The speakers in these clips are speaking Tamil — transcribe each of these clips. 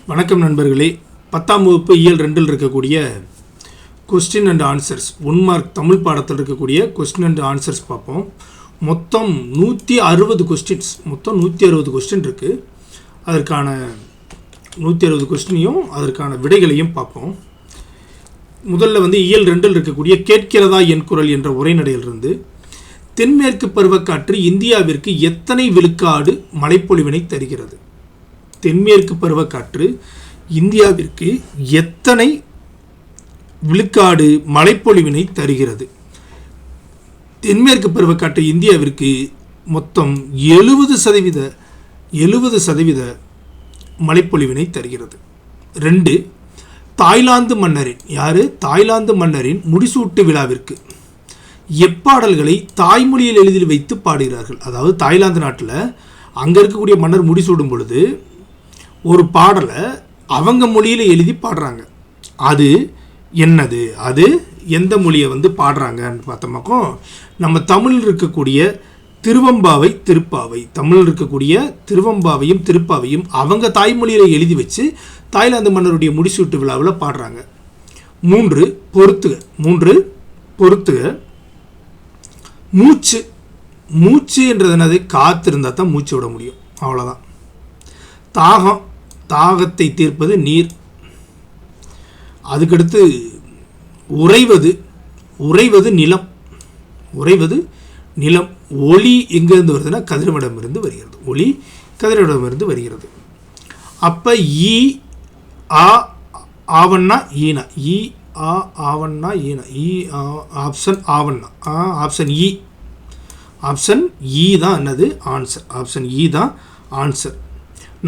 வணக்கம் நண்பர்களே. 10ஆம் வகுப்பு இயல் 2ல் இருக்கக்கூடிய question and answers 1 mark Tamil பாடத்தில் இருக்கக்கூடிய கொஸ்டின் அண்ட் ஆன்சர்ஸ் பார்ப்போம். மொத்தம் 160 கொஸ்டின்ஸ், மொத்தம் 160 கொஸ்டின் இருக்குது. அதற்கான 160 கொஸ்டினையும் அதற்கான விடைகளையும் பார்ப்போம். முதல்ல இயல் 2ல் இருக்கக்கூடிய கேட்கிறதா என் குரல் என்ற உரைநடையிலிருந்து, தென்மேற்கு பருவக்காற்று இந்தியாவிற்கு எத்தனை விழுக்காடு மழைப்பொழிவினை தருகிறது? தென்மேற்கு பருவக்காற்று இந்தியாவிற்கு எத்தனை விழுக்காடு மழைப்பொழிவினை தருகிறது? தென்மேற்கு பருவக்காற்று இந்தியாவிற்கு மொத்தம் 70% மழைப்பொழிவினை தருகிறது. 2. தாய்லாந்து மன்னரின் தாய்லாந்து மன்னரின் முடிசூட்டு விழாவிற்கு எப்பாடல்களை தாய்மொழியில் எழுதி வைத்து பாடுகிறார்கள். அதாவது தாய்லாந்து நாட்டில் அங்கே இருக்கக்கூடிய மன்னர் முடிசூடும் பொழுது ஒரு பாடலை அவங்க மொழியில் எழுதி பாடுறாங்க. அது என்னது? அது எந்த மொழியை பாடுறாங்கன்னு பார்த்தோமாக்கோ, நம்ம தமிழில் இருக்கக்கூடிய திருவம்பாவை திருப்பாவை, தமிழில் இருக்கக்கூடிய திருவம்பாவையும் திருப்பாவையும் அவங்க தாய்மொழியில் எழுதி வச்சு தாய்லாந்து மன்னருடைய முடிசூட்டு விழாவில் பாடுறாங்க. 3. பொறுத்துக. மூச்சு என்றது என்னது? காற்று இருந்தால் தான் மூச்சு விட முடியும், அவ்வளோதான். தாகத்தை தீர்ப்பது நீர். அதுக்கடுத்து உறைவது நிலம். ஒளி எங்கேருந்து வருதுன்னா கதிரவனிடமிருந்து வருகிறது. அப்போ ஆவண்ணா ஈனா, ஆப்ஷன் இ தான் என்னது? ஆன்சர்.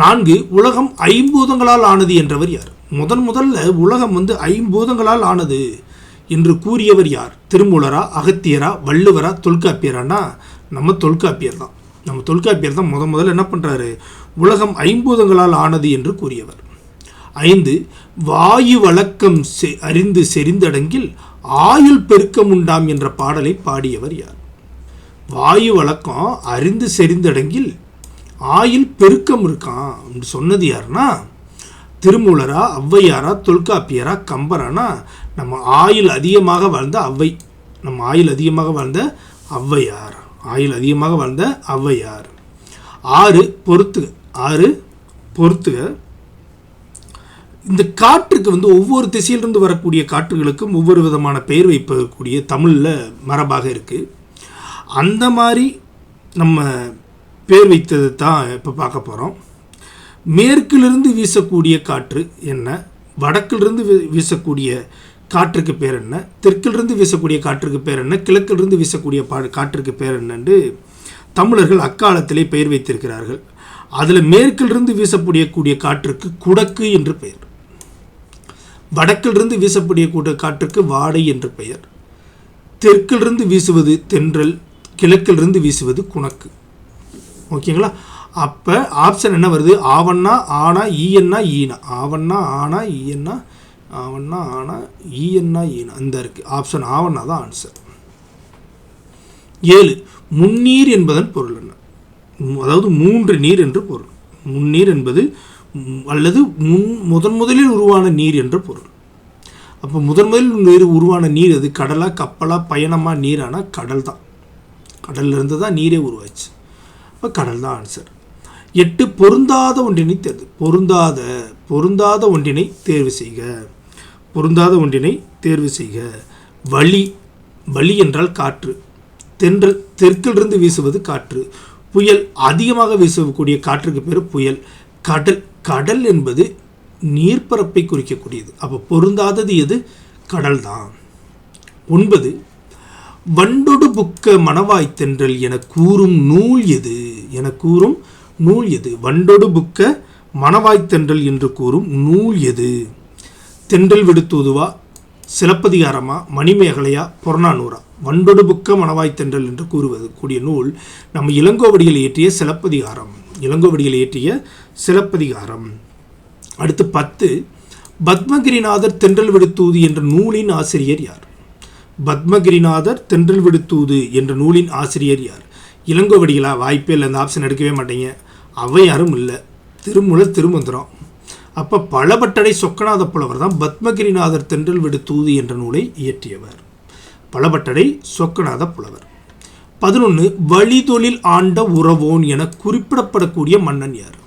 4. உலகம் ஐம்பூதங்களால் ஆனது என்றவர் யார்? முதல்ல உலகம் ஐம்பூதங்களால் ஆனது என்று கூறியவர் யார்? திருமூலரா, அகத்தியரா, வள்ளுவரா, தொல்காப்பியரானா? நம்ம தொல்காப்பியர் தான் முதல்ல என்ன பண்ணுறாரு? உலகம் ஐம்பூதங்களால் ஆனது என்று கூறியவர். 5. வாயு வழக்கம் அறிந்து செறிந்தடங்கில் ஆயுள் பெருக்கம் உண்டாம் என்ற பாடலை பாடியவர் யார்? வாயு வழக்கம் அறிந்து செறிந்தடங்கில் ஆயுள் பெருக்கம் இருக்கான் அப்படின்னு சொன்னது யாருன்னா திருமூலரா, ஔவையாரா, தொல்காப்பியரா, கம்பரானா? நம்ம ஆயுள் அதிகமாக வாழ்ந்த ஔவையார். 6. பொறுத்துக. இந்த காற்றுக்கு ஒவ்வொரு திசையிலிருந்து வரக்கூடிய காற்றுகளுக்கும் ஒவ்வொரு விதமான பெயர் வைப்பக்கூடிய தமிழில் மரபாக இருக்குது. அந்த மாதிரி நம்ம பேர் வைத்தது தான் இப்போ பார்க்க போகிறோம். மேற்கிலிருந்து வீசக்கூடிய காற்று என்ன? வடக்கிலிருந்து வீசக்கூடிய காற்றுக்கு பேர் என்ன? தெற்கிலிருந்து வீசக்கூடிய காற்றுக்கு பேர் என்ன? கிழக்கிலிருந்து வீசக்கூடிய காற்றுக்கு பேர் என்னன்னு தமிழர்கள் அக்காலத்திலே பெயர் வைத்திருக்கிறார்கள். அதில் மேற்கிலிருந்து வீசக்கூடிய காற்றுக்கு குடக்கு என்று பெயர், வடக்கிலிருந்து வீசக்கூடிய காற்றுக்கு வாடை என்று பெயர், தெற்கிலிருந்து வீசுவது தென்றல், கிழக்கிலிருந்து வீசுவது குணக்கு. ஓகேங்களா? அப்போ ஆப்ஷன் என்ன வருது? ஆவண்ணா ஆனா ஈயன்னா ஈனா. இந்த இருக்கு ஆப்ஷன் ஆவண்ணா தான் ஆன்சர். 7. முன்னீர் என்பதன் பொருள் என்ன? அதாவது 3 நீர் என்று பொருள். முன்னீர் என்பது அல்லது முதலில் உருவான நீர் என்று பொருள். அப்போ முதலில் உருவான நீர் அது கடலா, கப்பலா, பயணமா, நீரானா? கடல் தான். கடல்லிருந்து தான் நீரே உருவாச்சு. இப்போ கடல் தான் ஆன்சர். 8. பொருந்தாத ஒன்றினை தேர்வு செய்க. வழி என்றால் காற்று. தெற்கிலிருந்து வீசுவது காற்று. புயல், அதிகமாக வீசக்கூடிய காற்றுக்கு பேர் புயல். கடல் என்பது நீர்ப்பரப்பை குறிக்கக்கூடியது. அப்போ பொருந்தாதது எது? கடல் தான். 9. வண்டொடு புக்க மணவாய் தென்றல் என கூறும் நூல் எது? வண்டொடு புக்க மணவாய் தென்றல் என்று கூறும் நூல் எது? தென்றல் விடுத்தூதுவா, சிலப்பதிகாரமா, மணிமேகலையா, புறநானூறா? வண்டொடு புக்க மணவாய் தென்றல் என்று கூறிய நூல் நம்ம இளங்கோவடிகள் இயற்றிய சிலப்பதிகாரம். அடுத்து 10. பத்மகிரிநாதர் தென்றல் விடுத்தூது என்ற நூலின் ஆசிரியர் யார்? பத்மகிரிநாதர் தென்றல் விடுத்தூது என்ற நூலின் ஆசிரியர் யார்? இளங்கோவடிகளா? வாய்ப்பே இல்லை, அந்த ஆப்ஷன் எடுக்கவே மாட்டீங்க. ஔவையாரும் இல்லை. திருமூலர் திருமந்திரம். அப்போ பலபட்டடை சொக்கநாத புலவர் தான் பத்மகிரிநாதர் தென்றல் விடு தூது என்ற நூலை இயற்றியவர். பலபட்டடை சொக்கநாத புலவர். 11 வழிதொழில் ஆண்ட உறவோன் என குறிப்பிடப்படக்கூடிய மன்னன் யார்?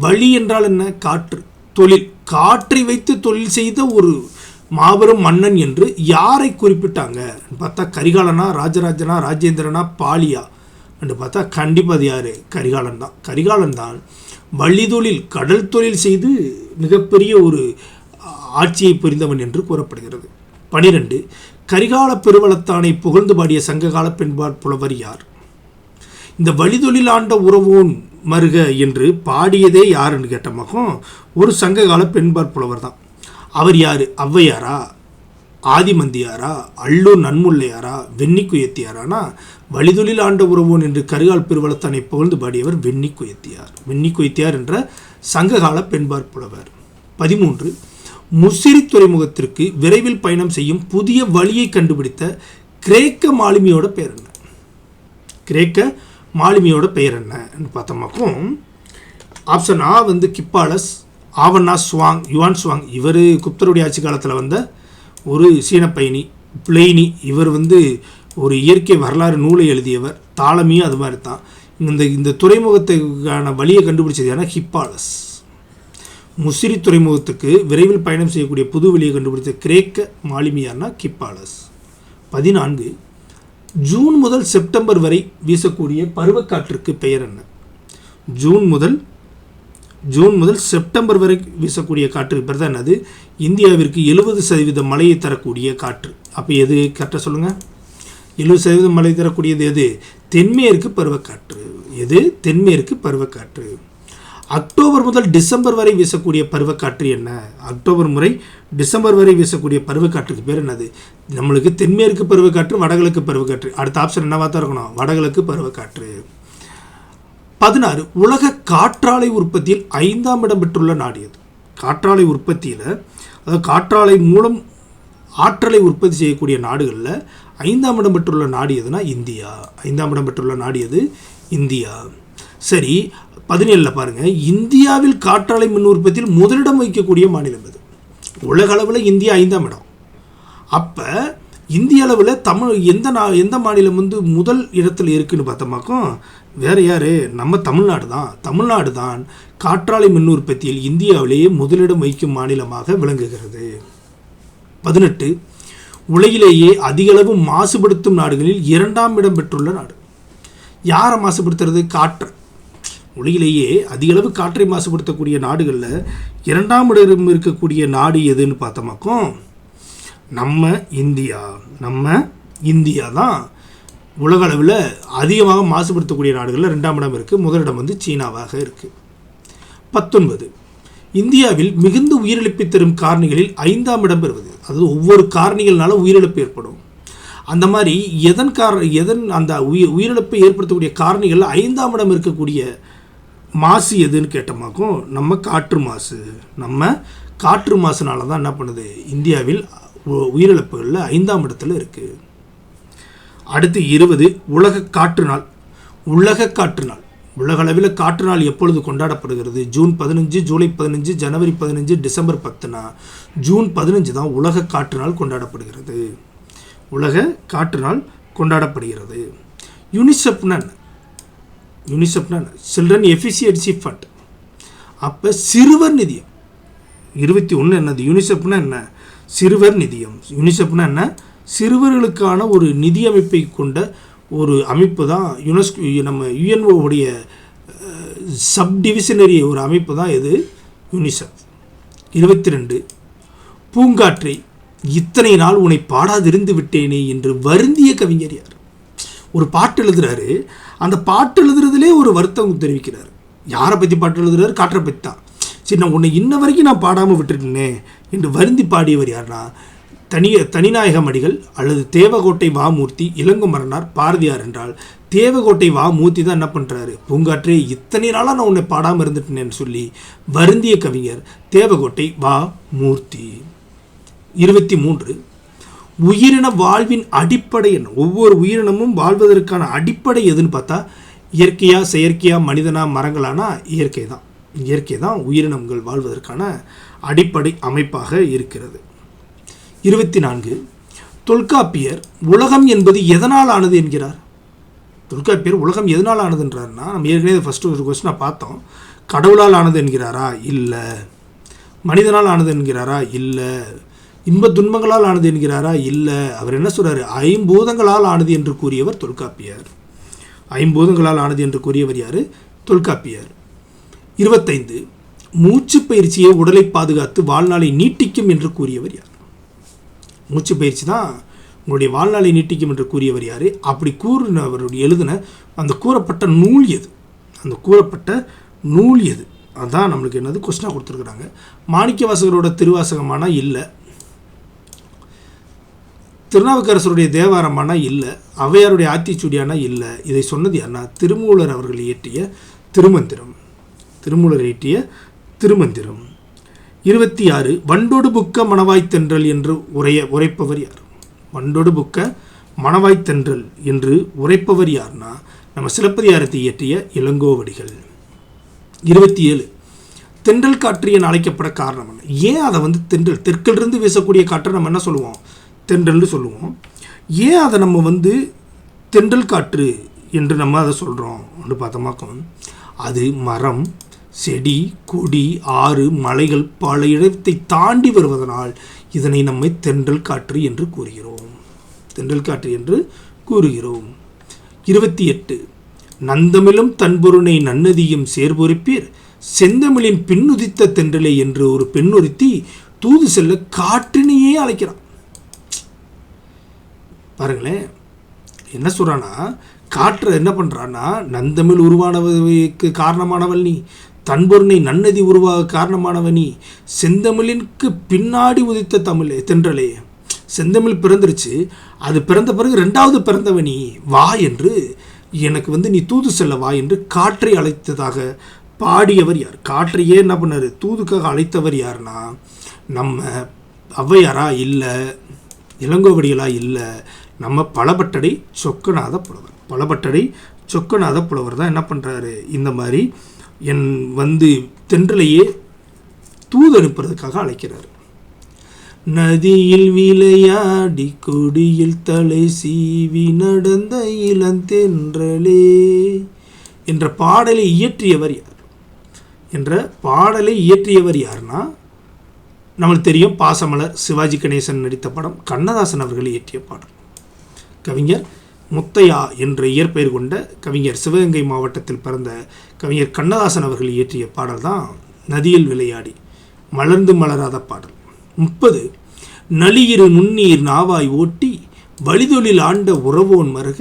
வழி என்றால் என்ன? காற்று. தொழில், காற்றை வைத்து தொழில் செய்த ஒரு மாபெரும் மன்னன் என்று யாரை குறிப்பிட்டாங்க பார்த்தா கரிகாலனா, ராஜராஜனா, ராஜேந்திரனா, பாலியா என்று பார்த்தா கண்டிப்பாக அது யார்? கரிகாலன் தான். கரிகாலன் தான் வழிதொழில், கடல் தொழில் செய்து மிகப்பெரிய ஒரு ஆட்சியை புரிந்தவன் என்று கூறப்படுகிறது. 12 கரிகால பெருவளத்தானை புகழ்ந்து பாடிய சங்ககால பெண்பார் புலவர் யார்? இந்த வழிதொழில் ஆண்ட உறவோன் மருக என்று பாடியதே யாருன்னு கேட்டமாக்கும் ஒரு சங்ககால பெண்பார் புலவர் தான். அவர் யார்? ஔவையாரா, ஆதிமந்தியாரா, அல்லூர் நன்முல்லையாரா, வெண்ணிக்குயத்தியாரானா வழிதொழில் ஆண்ட உறவோன் என்று கரிகால் பெருவளத்தானை புகழ்ந்து பாடியவர் வெண்ணிக்குயத்தியார். வெண்ணிக்குயத்தியார் என்ற சங்ககால பெண்பார் புலவர். 13 முசிறி துறைமுகத்திற்கு விரைவில் பயணம் செய்யும் புதிய வழியை கண்டுபிடித்த கிரேக்க மாலுமியோட பெயர் என்ன? கிரேக்க மாலுமியோட பெயர் என்னன்னு பார்த்தோமாக்கும் ஆப்ஷன் ஆ கிப்பாலஸ், ஆவண்ணா ஸ்வாங், யுவான் ஸ்வாங். இவர் குப்தருடைய ஆட்சி காலத்தில் வந்த ஒரு சீன பயணி. பிளெய்னி இவர் ஒரு இயற்கை வரலாறு நூலை எழுதியவர். தாளமியும் அது மாதிரி தான். இந்த துறைமுகத்துக்கான வழியை கண்டுபிடிச்சது ஏன்னா ஹிப்பாலஸ். முசிறி துறைமுகத்துக்கு விரைவில் பயணம் செய்யக்கூடிய புது வழியை கண்டுபிடித்த கிரேக்க மாலுமியார்னா கிப்பாலஸ். 14 ஜூன் முதல் செப்டம்பர் வரை வீசக்கூடிய பருவக்காற்றுக்கு பெயர் என்ன? ஜூன் முதல் செப்டம்பர் வரை வீசக்கூடிய காற்றுக்கு பேர் தான் என்னது? இந்தியாவிற்கு 70% மழையை தரக்கூடிய காற்று. அப்போ எது கரெக்டாக சொல்லுங்கள்? 70% மழை தரக்கூடியது எது? தென்மேற்கு பருவக்காற்று. எது? தென்மேற்கு பருவக்காற்று. அக்டோபர் முதல் டிசம்பர் வரை வீசக்கூடிய பருவக்காற்று என்ன? அக்டோபர் முறை டிசம்பர் வரை வீசக்கூடிய பருவக்காற்றுக்கு பேர் என்னது? நம்மளுக்கு தென்மேற்கு பருவக்காற்று, வடகிழக்கு பருவக்காற்று. அடுத்த ஆப்ஷன் என்னவா தான் இருக்கணும்? வடகிழக்கு பருவக்காற்று. 16 உலக காற்றாலை உற்பத்தியில் 5ஆம் இடம் பெற்றுள்ள நாடு எது? காற்றாலை உற்பத்தியில், அதாவது காற்றாலை மூலம் ஆற்றலை உற்பத்தி செய்யக்கூடிய நாடுகளில் 5ஆம் இடம் பெற்றுள்ள நாடு எதுனா இந்தியா. 5ஆம் இடம் பெற்றுள்ள நாடு எது? இந்தியா. சரி, 17 பாருங்கள். இந்தியாவில் காற்றாலை மின் உற்பத்தியில் முதலிடம் வகிக்கக்கூடிய மாநிலம் எது? உலக அளவில் இந்தியா 5ஆம் இடம். அப்போ இந்திய அளவில் எந்த மாநிலம் முதல் இடத்துல இருக்குன்னு பார்த்தோமாக்கும் வேறு யார்? நம்ம தமிழ்நாடு தான் காற்றாலை மின் உற்பத்தியில் இந்தியாவிலேயே முதலிடம் வகிக்கும் மாநிலமாக விளங்குகிறது. 18 உலகிலேயே அதிகளவு மாசுபடுத்தும் நாடுகளில் 2ஆம் இடம் பெற்றுள்ள நாடு. யாரை மாசுபடுத்துறது? காற்று. உலகிலேயே அதிகளவு காற்றை மாசுபடுத்தக்கூடிய நாடுகளில் 2ஆம் இடம் இருக்கக்கூடிய நாடு எதுன்னு பார்த்தோமாக்கும் நம்ம இந்தியா தான் உலக அளவில் அதிகமாக மாசுபடுத்தக்கூடிய நாடுகளில் 2ஆம் இடம் இருக்குது. முதலிடம் சீனாவாக இருக்குது. 19 இந்தியாவில் மிகுந்த உயிரிழப்பை தரும் காரணிகளில் 5ஆம் இடம் பெறுவது. அதாவது ஒவ்வொரு காரணிகள்னால உயிரிழப்பு ஏற்படும். அந்த மாதிரி அந்த உயிரிழப்பை ஏற்படுத்தக்கூடிய காரணிகளில் 5ஆம் இடம் இருக்கக்கூடிய மாசு எதுன்னு கேட்டோமாக்கும் நம்ம காற்று மாசுனால தான் என்ன பண்ணுது? இந்தியாவில் உயிரிழப்புகளில் 5ஆம் இடத்துல இருக்குது. அடுத்து 20 உலக காற்று நாள். உலக அளவில் காற்று நாள் எப்பொழுது கொண்டாடப்படுகிறது? ஜூன் 15, ஜூலை 15, ஜனவரி 15, டிசம்பர் 10னா ஜூன் 15 தான் உலக காற்று நாள் கொண்டாடப்படுகிறது. உலக காற்று நாள் கொண்டாடப்படுகிறது. யூனிசெஃப்னா சில்ட்ரன் எஃபிஷியன்சி ஃபண்ட். அப்போ சிறுவர் நிதியம் 21 என்னது? யூனிசெஃப்னா என்ன? சிறுவர் நிதியம். யூனிசெஃப்னா என்ன? சிறுவர்களுக்கான ஒரு நிதி அமைப்பை கொண்ட ஒரு அமைப்பு தான் யுனெஸ்கோ. நம்ம யுஎன்ஓவுடைய சப்டிவிஷனரி ஒரு அமைப்பு தான் இது யூனிசெஃப். 22 பூங்காற்றை இத்தனை நாள் உன்னை பாடாதிருந்து விட்டேனே என்று வருந்திய கவிஞர் யார்? ஒரு பாட்டு எழுதுறாரு. அந்த பாட்டு எழுதுறதுலே ஒரு வருத்தம் தெரிவிக்கிறார். யாரை பற்றி பாட்டு எழுதுறாரு? காற்றை பற்றி தான். சரி, நான் உன்னை இன்ன வரைக்கும் நான் பாடாமல் விட்டுருக்கேனே என்று வருந்தி பாடியவர் யார்னா தனிநாயகம் அடிகள் அல்லது தேவகோட்டை வாமூர்த்தி, இளங்குமரனார், பாரதியார் என்றால் தேவகோட்டை வாமூர்த்தி தான் என்ன பண்ணுறாரு? பூங்காற்றே இத்தனை நாளாக நான் உன்னை பாடாமல் இருந்துட்டேன்னு சொல்லி வருந்திய கவிஞர் தேவகோட்டை வாமூர்த்தி. 23 உயிரின வாழ்வின் அடிப்படை என்ன? ஒவ்வொரு உயிரினமும் வாழ்வதற்கான அடிப்படை எதுன்னு பார்த்தா இயற்கையா, செயற்கையா, மனிதனா, மரங்களானா இயற்கை தான். இயற்கை தான் உயிரினங்கள் வாழ்வதற்கான அடிப்படை அமைப்பாக இருக்கிறது. 24 தொல்காப்பியர் உலகம் என்பது எதனால் ஆனது என்கிறார்? தொல்காப்பியர் உலகம் எதனால் ஆனதுன்றாருன்னா, நம்ம ஏற்கனவே ஃபஸ்ட்டு ஒரு கொஸ்டினாக பார்த்தோம். கடவுளால் ஆனது என்கிறாரா? இல்லை. மனிதனால் ஆனது என்கிறாரா? இல்லை. இன்ப துன்பங்களால் ஆனது என்கிறாரா? இல்லை. அவர் என்ன சொல்கிறாரு? ஐம்பூதங்களால் ஆனது என்று கூறியவர் தொல்காப்பியர். ஐம்பூதங்களால் ஆனது என்று கூறியவர் யார்? தொல்காப்பியர். 25 மூச்சு பயிற்சியை உடலை பாதுகாத்து வாழ்நாளை நீட்டிக்கும் என்று கூறியவர் யார்? மூச்சு பயிற்சி தான் உங்களுடைய வாழ்நாளை நீட்டிக்கும் என்று கூறியவர் யார்? அப்படி கூறினவருடைய எழுதின அந்த கூறப்பட்ட நூல் எது? அந்த கூறப்பட்ட நூல் எது? அதுதான் நம்மளுக்கு என்னது கொஸ்டினாக கொடுத்துருக்குறாங்க. மாணிக்கவாசகரோட திருவாசகமானா இல்லை. திருநாவுக்கரசருடைய தேவாரமானா இல்லை. ஔவையாருடைய ஆத்திச்சூடியானா இல்லை. இதை சொன்னது யாருன்னா திருமூலர் அவர்கள் இயற்றிய திருமந்திரம். திருமூலர் இயற்றிய திருமந்திரம். 26 வண்டோடு புக்க மணவாய்த்தென்றல் என்று உரைப்பவர் யார்? வண்டோடு புக்க மணவாய்த்தென்றல் என்று உரைப்பவர் யார்னா நம்ம சிலப்பதிகாரத்தை இயற்றிய இளங்கோவடிகள். 27 தென்றல் காற்று என அழைக்கப்பட காரணம் என்ன? ஏன் அதை தென்றல் தெற்கிலிருந்து வீசக்கூடிய காற்றை நம்ம என்ன சொல்லுவோம்? தென்றல்னு சொல்லுவோம். ஏன் அதை நம்ம தென்றல் காற்று என்று நம்ம அதை சொல்கிறோம் அப்படின்னு பார்த்தோமாக்கும், அது மரம், செடி, கொடி, ஆறு, மலைகள் பல இடத்தை தாண்டி வருவதனால் இதனை நம்மை தென்றல் காற்று என்று கூறுகிறோம். தென்றல் காற்று என்று கூறுகிறோம். 28 நந்தமிழும் தன்பொருணை நன்னதியும் சேர்பொறிப்பீர் செந்தமிழின் பின்னுதித்த தென்றலை என்று ஒரு பெண் ஒருத்தி தூது செல்ல காற்றினையே அழைக்கிறான். பாருங்களேன், என்ன சொல்றானா, காற்றை என்ன பண்றான்னா, நந்தமிழ் உருவானவருக்கு காரணமானவள் நீ, தன்பொருணை நன்னதி உருவாக காரணமானவன் நீ, செந்தமிழிற்கு பின்னாடி உதித்த தென்றலே, செந்தமிழ் பிறந்துருச்சு, அது பிறந்த பிறகு ரெண்டாவது பிறந்தவனி வா என்று எனக்கு நீ தூது செல்ல வா என்று காற்றை அழைத்ததாக பாடியவர் யார்? காற்றையே என்ன பண்ணார்? தூதுக்காக அழைத்தவர் யாருன்னா நம்ம ஔவையாரா? இல்லை. இளங்கோவடிகளா? இல்லை. நம்ம பலபட்டடை சொக்கநாத புலவர். பலபட்டடை சொக்கநாத புலவர் தான் என்ன பண்ணுறாரு? இந்த மாதிரி தென்றலையே தூது அனுப்புறதுக்காக அழைக்கிறார். நதியில் விளையாடி கொடியில் தலை சீவி நடந்த இளந்தென்றலே என்ற பாடலை இயற்றியவர் யார்? யார்னா நம்மளுக்கு தெரியும், பாசமலர், சிவாஜி கணேசன் நடித்த படம், கண்ணதாசன் அவர்கள் இயற்றிய பாடல். கவிஞர் முத்தையா என்ற இயற்பெயர் கொண்ட கவிஞர், சிவகங்கை மாவட்டத்தில் பிறந்த கவிஞர் கண்ணதாசன் அவர்கள் இயற்றிய பாடல் தான் நதியில் விளையாடி, மலர்ந்து மலராத பாடல். 30 நளியிரு நுண்ணீர் நாவாய் ஓட்டி வழிதொழில் ஆண்ட உறவோன் மருக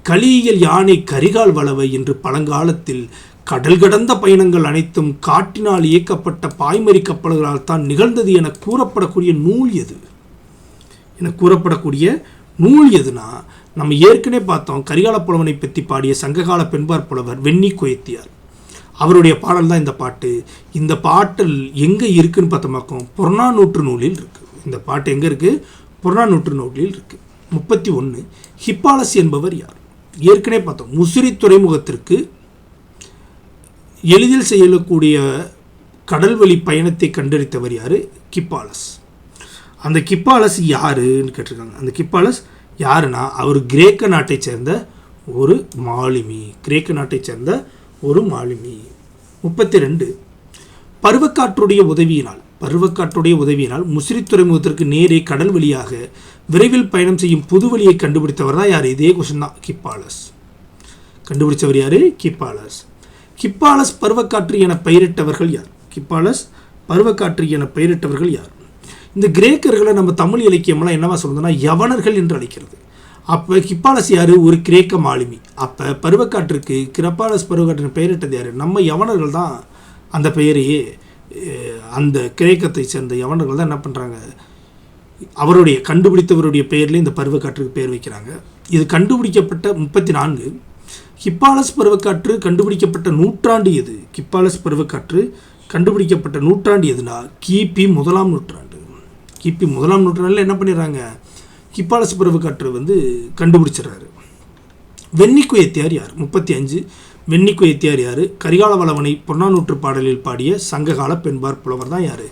கலியியல் யானை கரிகால் வளவை என்று பழங்காலத்தில் கடல் கடந்த பயணங்கள் அனைத்தும் காட்டினால் இயக்கப்பட்ட பாய்மறி கப்பல்களால் தான் நிகழ்ந்தது என கூறப்படக்கூடிய நூல் எது? எதுனா நம்ம ஏற்கனவே பார்த்தோம், கரிகால புலவனை பற்றி பாடிய சங்ககால பெண்பார் புலவர் வெண்ணி கொயத்தியார். அவருடைய பாடல் தான் இந்த பாட்டு. இந்த பாட்டில் எங்கே இருக்குன்னு பார்த்தோமாக்கும், புறநானூற்று நூலில் இருக்குது. இந்த பாட்டு எங்கே இருக்குது? புறநானூற்று நூலில் இருக்குது. 31 ஹிப்பாலஸ் என்பவர் யார்? ஏற்கனவே பார்த்தோம், முசிறி துறைமுகத்திற்கு எளிதில் செய்யக்கூடிய கடல்வழி பயணத்தை கண்டறித்தவர் யார்? கிப்பாலஸ். அந்த கிப்பாலஸ் யாருன்னு கேட்டிருக்காங்க. அந்த கிப்பாலஸ் யாருன்னா அவர் கிரேக்க நாட்டை சேர்ந்த ஒரு மாலுமி. 32 பருவக்காற்றுடைய உதவியினால் முசிறி துறைமுகத்திற்கு நேரே கடல் வழியாக விரைவில் பயணம் செய்யும் புது வழியை கண்டுபிடித்தவர் தான் யார்? இதே கொஸ்டின் தான், கிப்பாலஸ். கண்டுபிடிச்சவர் யார்? கிப்பாலஸ் பருவக்காற்று என பெயரிட்டவர்கள் யார்? இந்த கிரேக்கர்களை நம்ம தமிழ் இலக்கியமெல்லாம் என்னவா சொல்றதுன்னா யவனர்கள் என்று அழைக்கிறது. அப்போ கிப்பாலஸ் யார்? ஒரு கிரேக்க மாலுமி. அப்போ பருவக்காற்றுக்கு கிப்பாலஸ் பருவக்காற்றின் பெயரிட்டது யார்? நம்ம யவனர்கள் தான் அந்த பெயரையே, அந்த கிரேக்கத்தை சேர்ந்த யவனர்கள் தான் என்ன பண்ணுறாங்க, கண்டுபிடித்தவருடைய பெயர்லேயே இந்த பருவக்காற்றுக்கு பெயர் வைக்கிறாங்க. இது கண்டுபிடிக்கப்பட்ட 34 கிப்பாலஸ் பருவக்காற்று கண்டுபிடிக்கப்பட்ட நூற்றாண்டு எது? கிப்பாலஸ் பருவக்காற்று கண்டுபிடிக்கப்பட்ட நூற்றாண்டு எதுனா கிபி 1ஆம் நூற்றாண்டு. கிபி 1ஆம் நூற்றாண்டில் என்ன பண்ணிடுறாங்க, கிப்பாலஸ் பருவக்காற்று கண்டுபிடிச்சிடுறாரு. வெண்ணி கொயத்தியார் யார்? 35 வெண்ணிக்குயத்தியார் யார்? கரிகால வளவனை புறநானூற்று பாடலில் பாடிய சங்ககால பெண்பார் புலவர் தான் யார்?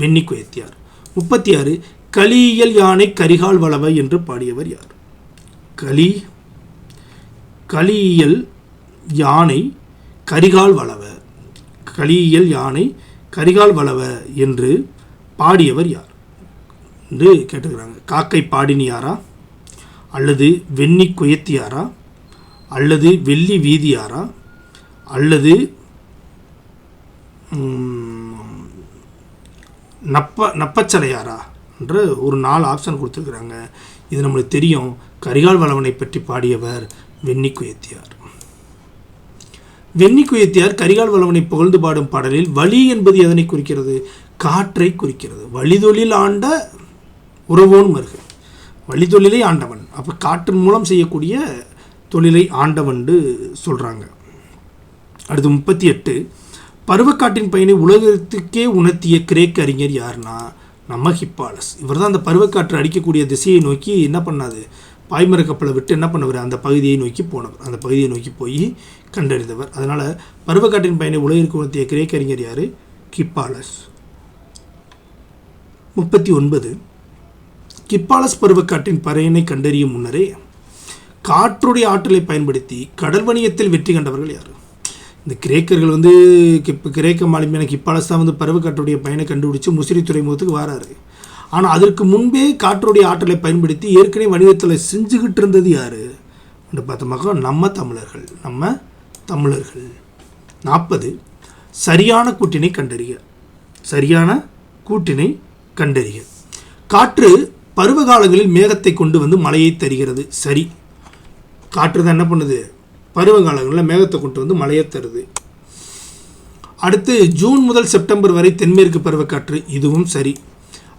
வெண்ணிக்குயத்தியார். 36 கலியியல் யானை கரிகால் வளவ என்று பாடியவர் யார்? கலியியல் யானை கரிகால் வளவ, கலியியல் யானை கரிகால் வளவ என்று பாடியவர் யார் என்று கேட்டுக்கிறாங்க. காக்கை பாடினியாரா, அல்லது வெண்ணி குயத்தியாரா, அல்லது வெள்ளி வீதியாரா, அல்லது நப்பச்சலையாரா என்ற ஒரு 4 ஆப்ஷன் கொடுத்துருக்குறாங்க. இது நம்மளுக்கு தெரியும். கரிகால் வளவனை பற்றி பாடியவர் வெண்ணிக்குயத்தியார். வெண்ணிக்குயத்தியார் கரிகால் வளவனை புகழ்ந்து பாடும் பாடலில் வழி என்பது எதனை குறிக்கிறது? காற்றை குறிக்கிறது. வழிதொழில் ஆண்ட உறவோன் மருகு, வழித்தொழிலை ஆண்டவன். அப்போ காற்றின் மூலம் செய்யக்கூடிய தொழிலை ஆண்டவன்ட்டு சொல்கிறாங்க. அடுத்து 38 பருவக்காட்டின் பயனை உலகத்துக்கே உணர்த்திய கிரேக்க அறிஞர் யாருன்னா நம்ம ஹிப்பாலஸ். இவர் தான் அந்த பருவக்காற்று அடிக்கக்கூடிய திசையை நோக்கி என்ன பண்ணாது, பாய்மர கப்பலை விட்டு என்ன பண்ணவர், அந்த பகுதியை நோக்கி போனவர், அந்த பகுதியை நோக்கி போய் கண்டறிந்தவர். அதனால் பருவக்காட்டின் பயனை உலகிற்கு உணர்த்திய கிரேக்க அறிஞர் யார்? ஹிப்பாலஸ். 39 ஹிப்பாலஸ் பருவக்காட்டின் பயனை கண்டறியும் முன்னரே காற்றுடைய ஆற்றலை பயன்படுத்தி கடல் வணிகத்தில் வெற்றி கண்டவர்கள் யார்? இந்த கிரேக்கர்கள் கிரேக்க மாலுமியான ஹிப்பாலஸ் தான் பருவக்காற்றுடைய பயனை கண்டுபிடிச்சு முசிறி துறைமுகத்துக்கு வராரு. ஆனால் அதற்கு முன்பே காற்றுடைய ஆற்றலை பயன்படுத்தி ஏற்கனவே வணிகத்தில் செஞ்சுக்கிட்டு இருந்தது யார் என்று பார்த்தோம்னாக்கா நம்ம தமிழர்கள். 40 சரியான கூட்டினை கண்டறிக. காற்று பருவகாலங்களில் மேகத்தை கொண்டு மழையை தருகிறது. சரி, காற்று தான் என்ன பண்ணுது, பருவகாலங்களில் மேகத்தை கொண்டு மழையை தருது. அடுத்து ஜூன் முதல் செப்டம்பர் வரை தென்மேற்கு பருவக்காற்று, இதுவும் சரி.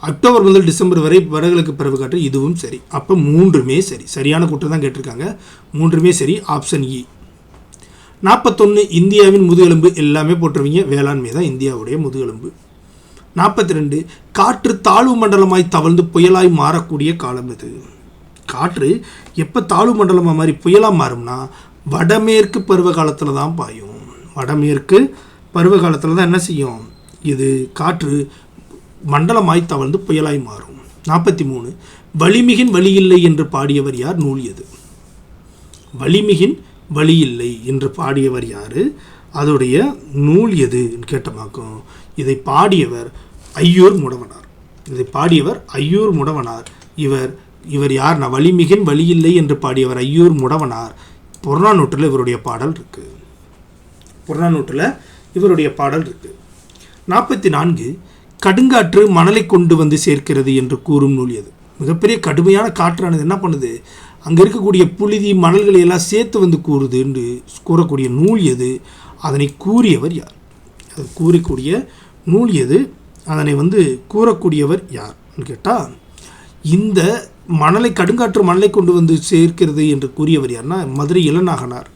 அக்டோபர் முதல் டிசம்பர் வரை வடகிழக்கு பருவக்காற்று, இதுவும் சரி. அப்போ 3மே சரி. சரியான கூற்று தான் கேட்டிருக்காங்க, 3மே சரி. ஆப்ஷன் இ. 41 இந்தியாவின் முதுகெலும்பு, எல்லாமே போட்டுருவீங்க, வேளாண்மை தான் இந்தியாவுடைய முதுகெலும்பு. 42 காற்று தாழ்வு மண்டலமாய் தவழ்ந்து புயலாய் மாறக்கூடிய காலம் இது. காற்று எப்போ தாழ்வு மண்டலமாக மாதிரி புயலாக மாறும்னா வடமேற்கு பருவ காலத்தில் தான் பாயும். வடமேற்கு பருவ காலத்தில் தான் என்ன செய்யும், இது காற்று மண்டலமாய் தவழ்ந்து புயலாய் மாறும். 43 வலிமிகின் வழியில்லை என்று பாடியவர் யார்? நூல் எது? வலிமிகின் வழியில்லை என்று பாடியவர் யார்? அதோடைய நூல் எதுன்னு கேட்டமாக்கும். இதை பாடியவர் ஐயூர் முடவனார். இவர் யார்னா வலிமிகின் வழியில்லை என்று பாடியவர் ஐயூர் முடவனார். புறநானூற்றில் இவருடைய பாடல் இருக்கு. 44 கடுங்காற்று மணலை கொண்டு வந்து சேர்க்கிறது என்று கூறும் நூல் எது? மிகப்பெரிய கடுமையான காற்றானது என்ன பண்ணுது, அங்கே இருக்கக்கூடிய புழுதி மணல்களை எல்லாம் சேர்த்து கூறுது என்று கூறக்கூடிய நூல் எது? அதனை கூறியவர் யார்? அது கூறக்கூடிய நூல் எது? அதனை கூறக்கூடியவர் யார்னு கேட்டால், இந்த கடுங்காற்று மணலை கொண்டு வந்து சேர்க்கிறது என்று கூறியவர் யார்னா மதுரை இளநாகனார்.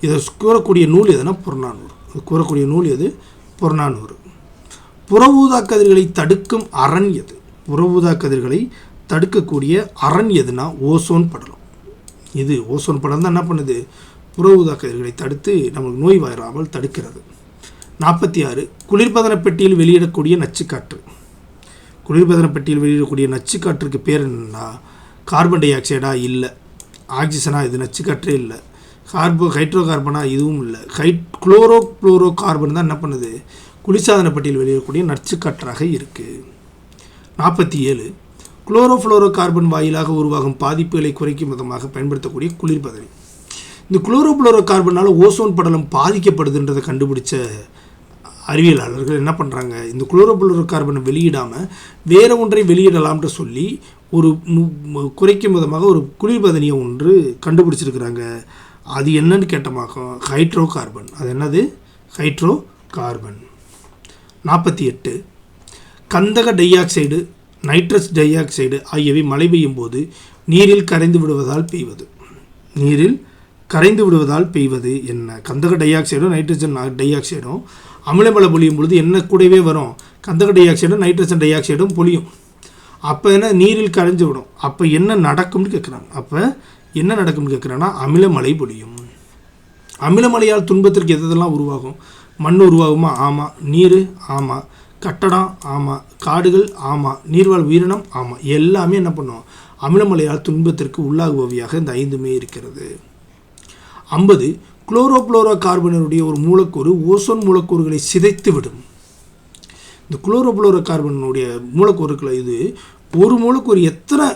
இதை கூறக்கூடிய நூல் எதுனா புறநானூறு. கூறக்கூடிய நூல் எது? புறநானூறு. புற ஊதா கதிர்களை தடுக்கும் அரண் எது? புற ஊதா கதிர்களை தடுக்கக்கூடிய அரண் எதுனா ஓசோன் படலம். இது ஓசோன் படலம் தான் என்ன பண்ணுது, புற ஊதா கதிர்களை தடுத்து நமக்கு நோய் வராமல் தடுக்கிறது. 46 குளிர்பதன பெட்டியில் வெளியிடக்கூடிய நச்சுக்காற்று. குளிர்பதன பெட்டியில் வெளியிடக்கூடிய நச்சுக்காற்றுக்கு பேர் என்னன்னா கார்பன் டை ஆக்சைடா? இல்லை. ஆக்சிஜனா? இது நச்சுக்காற்றே இல்லை. ஹைட்ரோ கார்பனா? இதுவும் இல்லை. குளோரோ கார்பன் தான் என்ன பண்ணுது, குளிர்சாதன பெட்டியில் வெளியிடக்கூடிய நச்சுக்காற்றாக இருக்குது. 47 குளோரோஃப்ளோரோ கார்பன் வாயிலாக உருவாகும் பாதிப்புகளை குறைக்கும் விதமாக பயன்படுத்தக்கூடிய குளிர்பதனி. இந்த குளோரோஃப்ளோரோ கார்பனால் ஓசோன் படலம் பாதிக்கப்படுதுன்றதை கண்டுபிடிச்ச அறிவியலாளர்கள் என்ன பண்ணுறாங்க, இந்த குளோரோஃப்ளோரோ கார்பனை வெளியிடாமல் வேறு ஒன்றை வெளியிடலாம்னு சொல்லி ஒரு குறைக்கும் விதமாக ஒரு குளிர்பதனியை ஒன்று கண்டுபிடிச்சிருக்கிறாங்க. அது என்னன்னு கேட்டமாக்கும் ஹைட்ரோ கார்பன். அது என்னது? Hydro carbon. 48 கந்தக di oxide, nitrous di oxide ஆகியவை மழை பெய்யும் போது நீரில் கரைந்து விடுவதால் பெய்வது என்ன? கந்தக டை ஆக்சைடும் நைட்ரஜன் டை ஆக்சைடும் அமிலமழை பொழியும் பொழுது என்ன கூடவே வரும், கந்தக டை ஆக்சைடும் நைட்ரஜன் டை ஆக்சைடும் பொழியும். அப்போ என்ன, நீரில் கரைஞ்சு விடும். அப்போ என்ன நடக்கும்னு கேட்குறாங்க. அமிலமழை பொழியும். அமிலமழையால் துன்பத்திற்கு எதெல்லாம் உருவாகும்? மண் உருவாகுமா? ஆமாம். நீர்? ஆமாம். கட்டடம்? ஆமாம். காடுகள்? ஆமாம். நீர்வாழ் உயிரினம்? ஆமாம். எல்லாமே என்ன பண்ணும்? அமிலமழையால் துன்பத்திற்கு உள்ளாகுபவையாக இந்த 5மே இருக்கிறது. 50 குளோரோப்ளோரோ கார்பனுடைய ஒரு மூலக்கூறு ஓசோன் மூலக்கூறுகளை சிதைத்து விடும். இந்த குளோரோப்ளோரோ கார்பனுடைய மூலக்கூறுகளை இது ஒரு மூலக்கூறு எத்தனை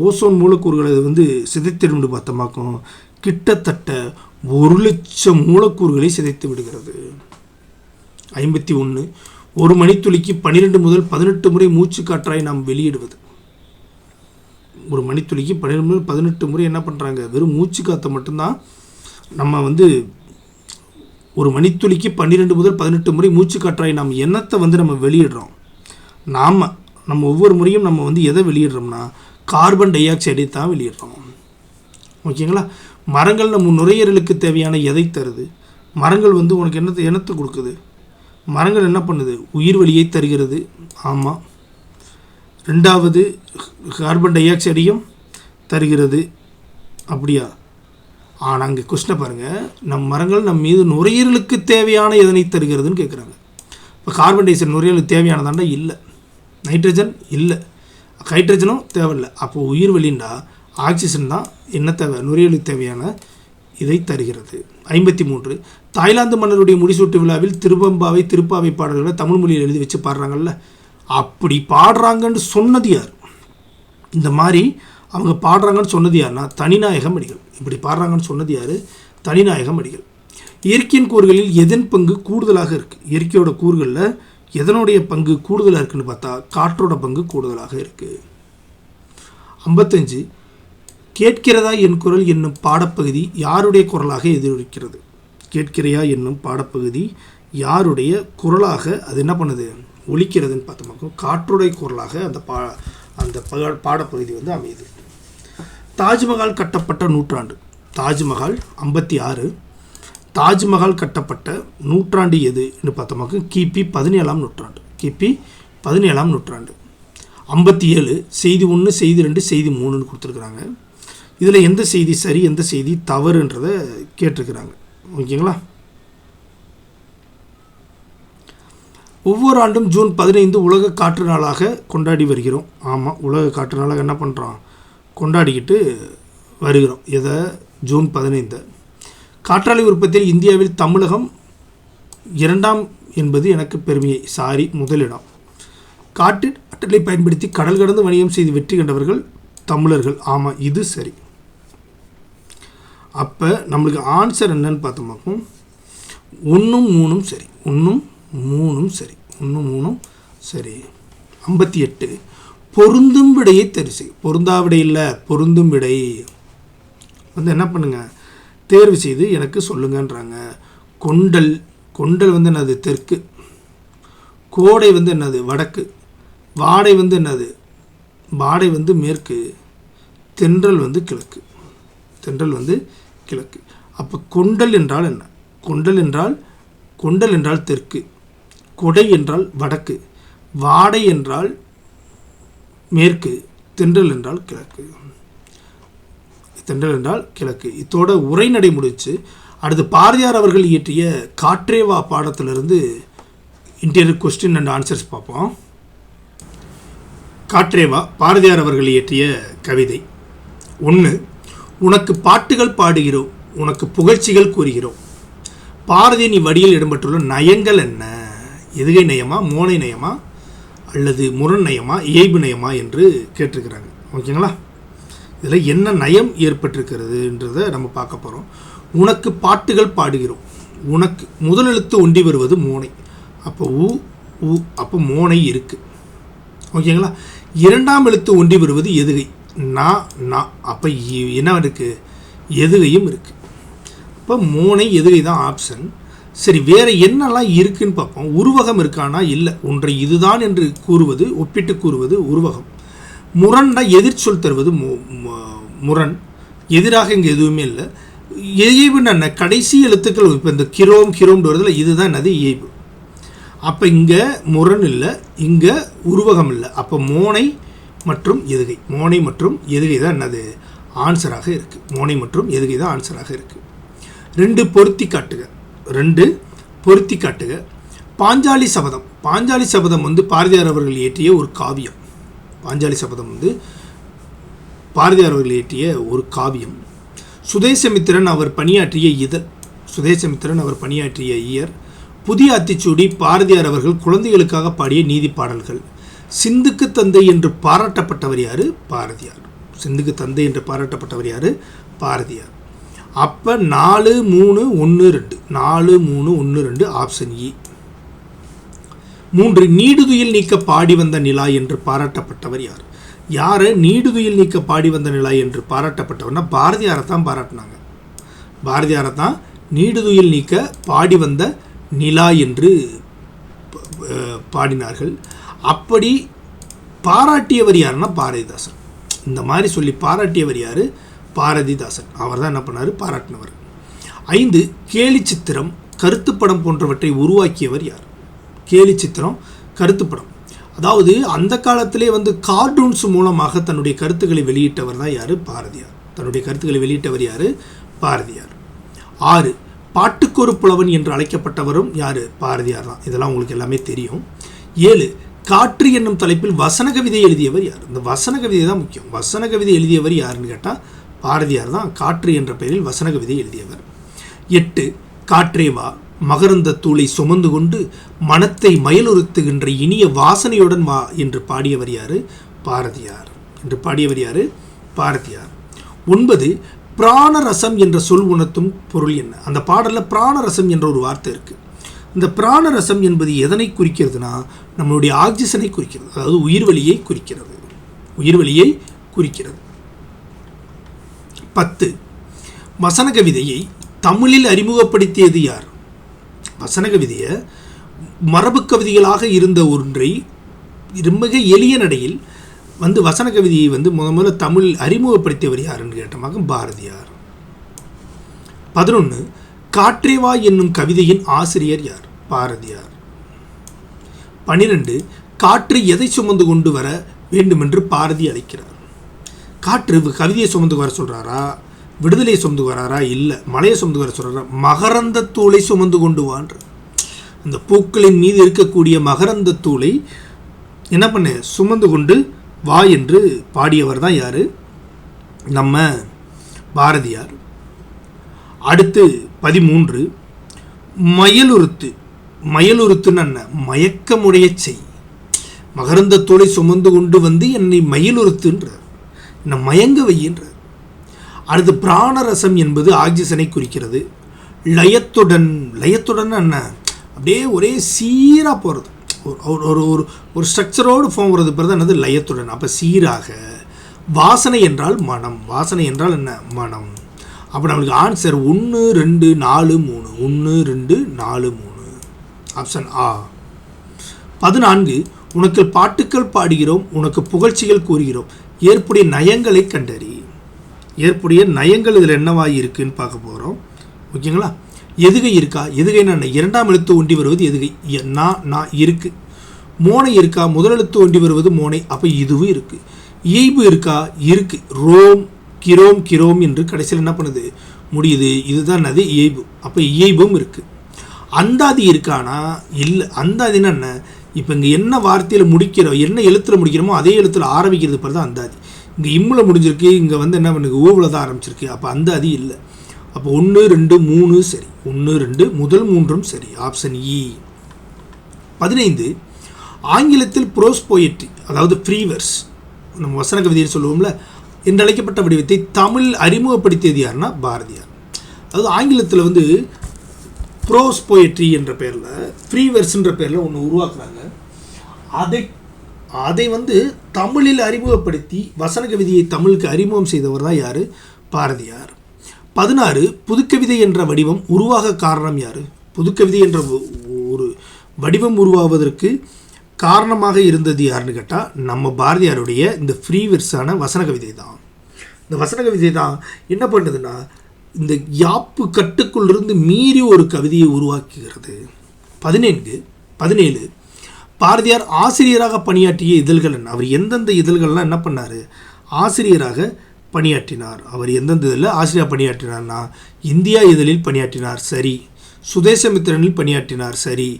ஓசோன் மூலக்கூறுகளை வந்து சிதைத்திடும் பார்த்தோமாக்கும்? கிட்டத்தட்ட 1,00,000 மூலக்கூறுகளை சிதைத்து விடுகிறது. 51 ஒரு மணித்துளிக்கு 12 முதல் 18 முறை மூச்சு காற்றாய் நாம் வெளியிடுவது. ஒரு மணித்துளிக்கு 12 முதல் 18 முறை என்ன பண்ணுறாங்க? வெறும் மூச்சு காற்றை மட்டும்தான் நம்ம வந்து ஒரு மணித்துளிக்கு 12 முதல் 18 முறை மூச்சு காற்றாய் நாம் எண்ணத்தை வந்து நம்ம வெளியிடுறோம். நம்ம ஒவ்வொரு முறையும் நம்ம வந்து எதை வெளியிடுறோம்னா கார்பன் டை ஆக்சைடை தான் வெளியிடுறோம். ஓகேங்களா? மரங்கள் நம்ம நுரையீரலுக்கு தேவையான எதை தருது? மரங்கள் வந்து உனக்கு எண்ணத்தை கொடுக்குது. மரங்கள் என்ன பண்ணுது? உயிர் வழியை தருகிறது. ஆமாம். 2வது கார்பன் டை ஆக்சைடையும் தருகிறது. அப்படியா? ஆனால் அங்கே கொஸ்டினை பாருங்கள், நம் மரங்கள் நம் மீது நுரையீரலுக்கு தேவையான எதனை தருகிறதுன்னு கேட்குறாங்க. இப்போ கார்பன் டை ஆக்சைடு நுரையீரலுக்கு தேவையானதாண்டா? இல்லை. நைட்ரஜன் இல்லை. ஹைட்ரஜனும் தேவையில்லை. அப்போது உயிர் வழிண்டா ஆக்சிஜன் தான் என்ன தேவை? நுரையீரலுக்கு தேவையான இதை தருகிறது. 53 தாய்லாந்து மன்னருடைய முடிசூட்டு விழாவில் திருப்பாவை பாடல்களை தமிழ் மொழியில் எழுதி வச்சு பாடுறாங்கல்ல, அப்படி பாடுறாங்கன்னு சொன்னது யார்? இந்த மாதிரி அவங்க பாடுறாங்கன்னு சொன்னது யாருன்னா தனிநாயகம் அடிகள். இப்படி பாடுறாங்கன்னு சொன்னது யார்? தனிநாயகம் அடிகள். இயற்கையின் கூறுகளில் எதன் பங்கு கூடுதலாக இருக்குது? இயற்கையோட கூறுகளில் எதனுடைய பங்கு கூடுதலாக இருக்குன்னு பார்த்தா காற்றோட பங்கு கூடுதலாக இருக்குது. 55 கேட்கிறதா என் குரல் என்னும் பாடப்பகுதி யாருடைய குரலாக எதிரொலிக்கிறது? கேட்கிறையா என்னும் பாடப்பகுதி யாருடைய குரலாக அது என்ன பண்ணுது? ஒலிக்கிறதுன்னு பார்த்தோம்னா காற்றுடைய குரலாக அந்த பாடப்பகுதி வந்து அமையுது. தாஜ்மஹால் கட்டப்பட்ட நூற்றாண்டு. தாஜ்மஹால் 56. தாஜ்மஹால் கட்டப்பட்ட நூற்றாண்டு எதுன்னு பார்த்தோம்னா கிபி 17ஆம் நூற்றாண்டு. கிபி 17ஆம் நூற்றாண்டு. 57 செய்தி 1 செய்தி 2 செய்தி 3ன்னு கொடுத்துருக்குறாங்க. இதில் எந்த செய்தி சரி எந்த செய்தி தவறுன்றதை கேட்டிருக்கிறாங்க. ஓகேங்களா? ஒவ்வொரு ஆண்டும் ஜூன் 15 உலக காற்று நாளாக கொண்டாடி வருகிறோம். ஆமாம், உலக காற்று நாளாக என்ன பண்ணுறோம்? கொண்டாடிக்கிட்டு வருகிறோம். எதை? ஜூன் 15. காற்றாலை உற்பத்தியில் இந்தியாவில் தமிழகம் 2ஆம் என்பது எனக்கு பெருமையை. சாரி, முதலிடம். காற்று ஆற்றலை பயன்படுத்தி கடல் கடந்து வணிகம் செய்து வெற்றி கண்டவர்கள் தமிழர்கள். ஆமாம், இது சரி. அப்போ நம்மளுக்கு ஆன்சர் என்னன்னு பார்த்தோமாக்கும் 1 3 சரி. 1 3 சரி. 1 3 சரி. 58 பொருந்தும் விடையை தெரிசு. பொருந்தா விடை இல்லை, பொருந்தும் விடை வந்து என்ன பண்ணுங்க? தேர்வு செய்து எனக்கு சொல்லுங்கன்றாங்க. கொண்டல். கொண்டல் வந்து என்னது? தெற்கு. கோடை வந்து என்னது? வடக்கு. வாடை வந்து என்னது? வாடை வந்து மேற்கு. தென்றல் வந்து கிழக்கு. தென்றல் வந்து கிழக்கு. அப்போ கொண்டல் என்றால் என்ன? கொண்டல் என்றால் தெற்கு. கொடை என்றால் வடக்கு. வாடை என்றால் மேற்கு. தென்றல் என்றால் கிழக்கு. தென்றல் என்றால் கிழக்கு. இதோட உரைநடை முடிச்சு அடுத்து பாரதியார் அவர்கள் இயற்றிய காற்றேவா பாடத்திலிருந்து இன்டீரியர் கொஸ்டின் அண்ட் ஆன்சர்ஸ் பார்ப்போம். காற்றேவா பாரதியார் அவர்கள் இயற்றிய கவிதை. 1 உனக்கு பாட்டுகள் பாடுகிறோம், உனக்கு புகழ்ச்சிகள் கூறுகிறோம். பாரதியின் இவ்வடியில் இடம்பெற்றுள்ள நயங்கள் என்ன? எதுகை நயமா, மோனை நயமா, அல்லது முரண் நயமா, இயல்பு நயமா என்று கேட்டிருக்கிறாங்க. ஓகேங்களா? இதில் என்ன நயம் ஏற்பட்டிருக்கிறதுன்றதை நம்ம பார்க்க போகிறோம். உனக்கு பாட்டுகள் பாடுகிறோம். உனக்கு முதல் எழுத்து ஒண்டி வருவது மோனை. அப்போ அப்போ மோனை இருக்குது. ஓகேங்களா? 2ஆம் எழுத்து ஒண்டி வருவது எதுகை. நா. அப்போ என்ன இருக்குது? எதுகையும் இருக்குது. அப்போ மோனை எதுகை தான் ஆப்ஷன். சரி, வேறு என்னெல்லாம் இருக்குதுன்னு பார்ப்போம். உருவகம் இருக்கானா? இல்லை. ஒன்றை இதுதான் என்று கூறுவது, ஒப்பிட்டு கூறுவது உருவகம். முரண்டா எதிர்ச்சொல் தருவது முரண். எதிராக இங்கே எதுவுமே இல்லை. இயைபுன்னு என்ன? கடைசி எழுத்துக்கள். இப்போ இந்த கிரோம் வருதுல, இதுதான் என்னது? இயைபு. அப்போ இங்கே முரண் இல்லை, இங்கே உருவகம் இல்லை. அப்போ மோனை மற்றும் எதுகை. மோனை மற்றும் எதுகை தான் என்னது? ஆன்சராக இருக்குது. மோனை மற்றும் எதுகை தான் ஆன்சராக இருக்குது. 2 பொருத்தி காட்டுக. 2 பொருத்தி காட்டுக. பாஞ்சாலி சபதம். பாஞ்சாலி சபதம் வந்து பாரதியார் அவர்கள் இயற்றிய ஒரு காவியம். பாஞ்சாலி சபதம் வந்து பாரதியார் அவர்கள் இயற்றிய ஒரு காவியம். சுதேசமித்திரன் அவர் பணியாற்றிய இதழ். சுதேசமித்திரன் அவர் பணியாற்றிய இயர். புதிய அத்திச்சூடி பாரதியார் அவர்கள் குழந்தைகளுக்காக பாடிய நீதி பாடல்கள். சிந்துக்கு தந்தை என்று பாராட்டப்பட்டவர் யார்? பாரதியார். சிந்துக்கு தந்தை என்று பாராட்டப்பட்டவர் யார்? பாரதியார். அப்போ 4, 3, 1, 2 4, 3, 1, 2 ஆப்ஷன் இ. 3 நீடுதுயில் நீக்க பாடி வந்த நிலா என்று பாராட்டப்பட்டவர் யார்? யாரை நீடுதுயில் நீக்க பாடி வந்த நிலா என்று பாராட்டப்பட்டவர்னா பாரதியாரை தான் பாராட்டினாங்க. பாரதியாரை தான் நீடுதுயில் நீக்க பாடி வந்த நிலா என்று பாடினார்கள். அப்படி பாராட்டியவர் யாருன்னா பாரதிதாசன். இந்த மாதிரி சொல்லி பாராட்டியவர் யார்? பாரதிதாசன். அவர் தான் என்ன பண்ணார்? பாராட்டினவர். 5 கேலி சித்திரம் கருத்துப்படம் போன்றவற்றை உருவாக்கியவர் யார்? கேலி சித்திரம் கருத்துப்படம், அதாவது அந்த காலத்திலே வந்து கார்ட்டூன்ஸ் மூலமாக தன்னுடைய கருத்துக்களை வெளியிட்டவர் தான் யார்? பாரதியார். தன்னுடைய கருத்துக்களை வெளியிட்டவர் யார்? பாரதியார். 6 பாட்டுக்கொரு புலவன் என்று அழைக்கப்பட்டவரும் யார்? பாரதியார் தான். இதெல்லாம் உங்களுக்கு எல்லாமே தெரியும். 7 காற்று என்னும் தலைப்பில் வசன கவிதை எழுதியவர் யார்? இந்த வசன கவிதை தான் முக்கியம். வசன கவிதை எழுதியவர் யாருன்னு கேட்டால் பாரதியார் தான். காற்று என்ற பெயரில் வசன கவிதை எழுதியவர். 8 காற்றேவா மகரந்த தூளை சுமந்து கொண்டு மனத்தை மயலுறுத்துகின்ற இனிய வாசனையுடன் வா என்று பாடியவர் யார்? பாரதியார். என்று பாடியவர் யார்? பாரதியார். 9 பிராணரசம் என்ற சொல் உணர்த்தும் பொருள் என்ன? அந்த பாடலில் பிராணரசம் என்ற ஒரு வார்த்தை இருக்குது. இந்த பிராணரசம் என்பது எதனை குறிக்கிறதுனா நம்மளுடைய ஆக்சிஜனை குறிக்கிறது, அதாவது உயிர்வலியை குறிக்கிறது. உயிர்வலியை குறிக்கிறது. 10 வசன கவிதையை தமிழில் அறிமுகப்படுத்தியது யார்? வசன கவிதையை மரபு கவிதைகளாக இருந்த ஒன்றை மிக எளிய நடையில் வந்து வசன கவிதையை வந்து முதல்ல தமிழ் அறிமுகப்படுத்தியவர் யாருன்னு கேட்டமாக பாரதியார். 11 காற்றேவா என்னும் கவிதையின் ஆசிரியர் யார்? பாரதியார். 12 காற்று எதை சுமந்து கொண்டு வர வேண்டுமென்று பாரதி அழைக்கிறார்? காற்று கவிதையை சுமந்து வர சொல்கிறாரா, விடுதலையை சுமந்து வராரா, இல்லை மலையை சுமந்து வர சொல்கிறாரா? மகரந்த தூளை சுமந்து கொண்டு வான்ற, அந்த பூக்களின் மீது இருக்கக்கூடிய மகரந்த தூளை என்ன பண்ண சுமந்து கொண்டு வா என்று பாடியவர் தான் யார்? நம்ம பாரதியார். அடுத்து 13 மயலுறுத்து. மயலுறுத்துன்னு என்ன? மயக்கமுடைய செய். மகரந்த தோலை சுமந்து கொண்டு வந்து என்னை மயலுறுத்துன்றார், என்னை மயங்க வையின்றார். அடுத்து பிராணரசம் என்பது ஆக்சிஜனை குறிக்கிறது. லயத்துடன். லயத்துடன் என்ன? அப்படியே ஒரே சீராக போகிறது, ஒரு ஒரு ஒரு ஸ்ட்ரக்சரோடு ஃபார்ம் வருது பிறகு தான் என்னது? லயத்துடன். அப்போ சீராக. வாசனை என்றால் மனம். வாசனை என்றால் என்ன? மனம். அப்போ நம்மளுக்கு ஆன்சர் 1, 2, 4, 3. 1, 2, 4, 3 ஆப்ஷன் ஆ. 14 உனக்கு பாட்டுக்கள் பாடுகிறோம், உனக்கு புகழ்ச்சிகள் கூறுகிறோம், ஏற்புடைய நயங்களை கண்டறி. ஏற்புடைய நயங்கள் இதில் என்னவாக இருக்குன்னு பார்க்க போகிறோம். ஓகேங்களா? எதுகை இருக்கா? எதுகைன்னா என்ன? 2ஆம் எழுத்து ஒண்டி வருவது எதுகை. நான் இருக்கு. மோனை இருக்கா? முதல் எழுத்து ஒண்டி வருவது மோனை. அப்போ இதுவும் இருக்குது. இயைபு இருக்கா? இருக்கு. ரோம் கிரோம் கிரோம் என்று கடைசியில் என்ன பண்ணுது? முடியுது. இதுதான் அது இயைபு. அப்போ இயைபும் இருக்குது. அந்தாதி இருக்கானா? இல்லை. அந்தாதின்னா என்ன? இப்போ இங்கே என்ன வார்த்தையில் முடிக்கிறோம், என்ன எழுத்தில் முடிக்கிறோமோ அதே எழுத்தில் ஆரம்பிக்கிறது பிறகு தான் அந்தாதி. இங்கே இம்மில் முடிஞ்சிருக்கு, இங்கே வந்து என்ன பண்ணுது? ஊவில் தான் ஆரம்பிச்சிருக்கு. அப்போ அந்தாதி இல்லை. அப்போ 1, 2, 3 சரி. 1, 2 முதல் 3ம் சரி. ஆப்ஷன் இ. 15 ஆங்கிலத்தில் ப்ரோஸ் போயட்ரி, அதாவது ஃப்ரீவர்ஸ், நம்ம வசன கவிதைன்னு சொல்லுவோம்ல, என்று அழைக்கப்பட்ட வடிவத்தை தமிழ் அறிமுகப்படுத்தியது யாருன்னா பாரதியார். அதாவது ஆங்கிலத்தில் வந்து ப்ரோஸ் போயட்ரி என்ற பேரில், ஃப்ரீவர்ஸ்ன்ற பேரில் ஒன்று உருவாக்குறாங்க. அதை வந்து தமிழில் அறிமுகப்படுத்தி வசன கவிதையை தமிழுக்கு அறிமுகம் செய்தவர் தான் யார்? பாரதியார். 16 புதுக்கவிதை என்ற வடிவம் உருவாக காரணம் யார்? புதுக்கவிதை என்ற ஒரு வடிவம் உருவாவதற்கு காரணமாக இருந்தது யாருன்னு கேட்டால் நம்ம பாரதியாருடைய இந்த ஃப்ரீவர்ஸான வசன கவிதை தான். இந்த வசன கவிதை தான் என்ன பண்ணுதுன்னா இந்த யாப்பு கட்டுக்குள்ளிருந்து மீறி ஒரு கவிதையை உருவாக்குகிறது. 17 பாரதியார் ஆசிரியராக பணியாற்றிய இதழ்கள் என்ன? அவர் எந்தெந்த இதழ்கள்லாம் என்ன பண்ணார்? ஆசிரியராக பணியாற்றினார். அவர் எந்தெந்த இதில் ஆசிரியர் பணியாற்றினார்னா இந்தியா இதழில் பணியாற்றினார், சரி. சுதேசமித்திரனில் பணியாற்றினார், சரி.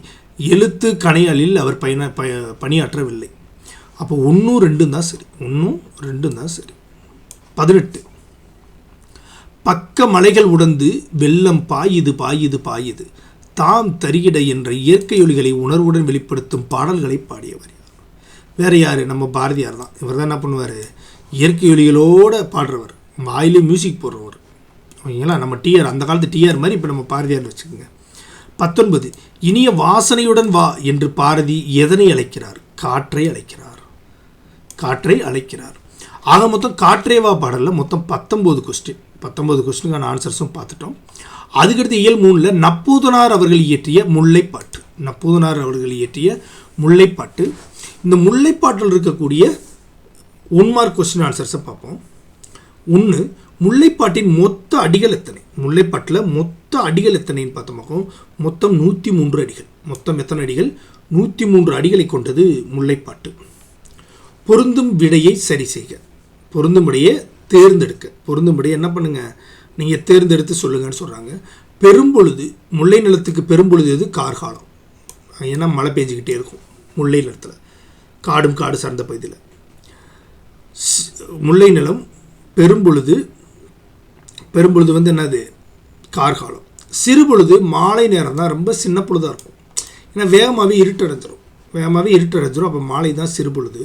எழுத்து கணையாளில் அவர் பணியாற்றவில்லை. அப்போ 1 2 தான் சரி, 1 2 தான் சரி. 18 பக்க மலைகள் உடந்து வெள்ளம் பாயுது பாயுது பாயுது தாம் தருகிட என்ற இயற்கை ஒலிகளை உணர்வுடன் வெளிப்படுத்தும் பாடல்களை பாடியவர் வேறு யார்? நம்ம பாரதியார் தான். இவர் தான் என்ன பண்ணுவார், இயற்கை ஒலிகளோடு பாடுறவர், வாயிலே மியூசிக் போடுறவர். ஓகேங்களா? நம்ம டிஆர், அந்த காலத்து டிஆர் மாதிரி இப்போ நம்ம பாரதியார் வச்சுக்கோங்க. 19 இனிய வாசனையுடன் வா என்று பாரதி எதனை அழைக்கிறார்? காற்றை அழைக்கிறார், காற்றை அழைக்கிறார். ஆக மொத்தம் காற்றே வா பாடலில் மொத்தம் 19 கொஸ்டின். 19 கொஸ்டினுக்கான ஆன்சர்ஸும் பார்த்துட்டோம். அதுக்கடுத்து இயல் 3 நப்பூதனார் அவர்கள் இயற்றிய முல்லைப்பாட்டு. நப்பூதனார் அவர்கள் இயற்றிய முல்லைப்பாட்டு. இந்த முல்லைப்பாட்டில் இருக்கக்கூடிய 1 மார்க் கொஸ்டின் ஆன்சர்ஸை பார்ப்போம். 1 முல்லைப்பாட்டின் மொத்த அடிகள் எத்தனை? முல்லைப்பாட்டில் மொத்த அடிகள் எத்தனைன்னு பார்த்தோம். மொத்தம் 103 அடிகள். மொத்தம் எத்தனை அடிகள்? 103 அடிகளை கொண்டது முல்லைப்பாட்டு. பொருந்தும் விடையை சரி செய்க. பொருந்தும் விடையை தேர்ந்தெடுக்க. பொருந்தும் விடையை என்ன பண்ணுங்க, நீங்கள் தேர்ந்தெடுத்து சொல்லுங்கன்னு சொல்கிறாங்க. பெரும்பொழுது, முல்லை நிலத்துக்கு பெரும்பொழுது எது? கார்காலம். ஏன்னா மழை பெஞ்சிக்கிட்டே இருக்கும் முல்லை நிலத்தில், காடும் காடு சார்ந்த பகுதியில். முல்லை நிலம் பெரும்பொழுது, பெரும்பொழுது வந்து என்னது? கார்காலம். சிறுபொழுது மாலை நேரம் தான், ரொம்ப சின்ன பொழுதாக இருக்கும். ஏன்னா வேகமாகவே இருட்டடைஞ்சிரும். அப்போ மாலை தான் சிறுபொழுது.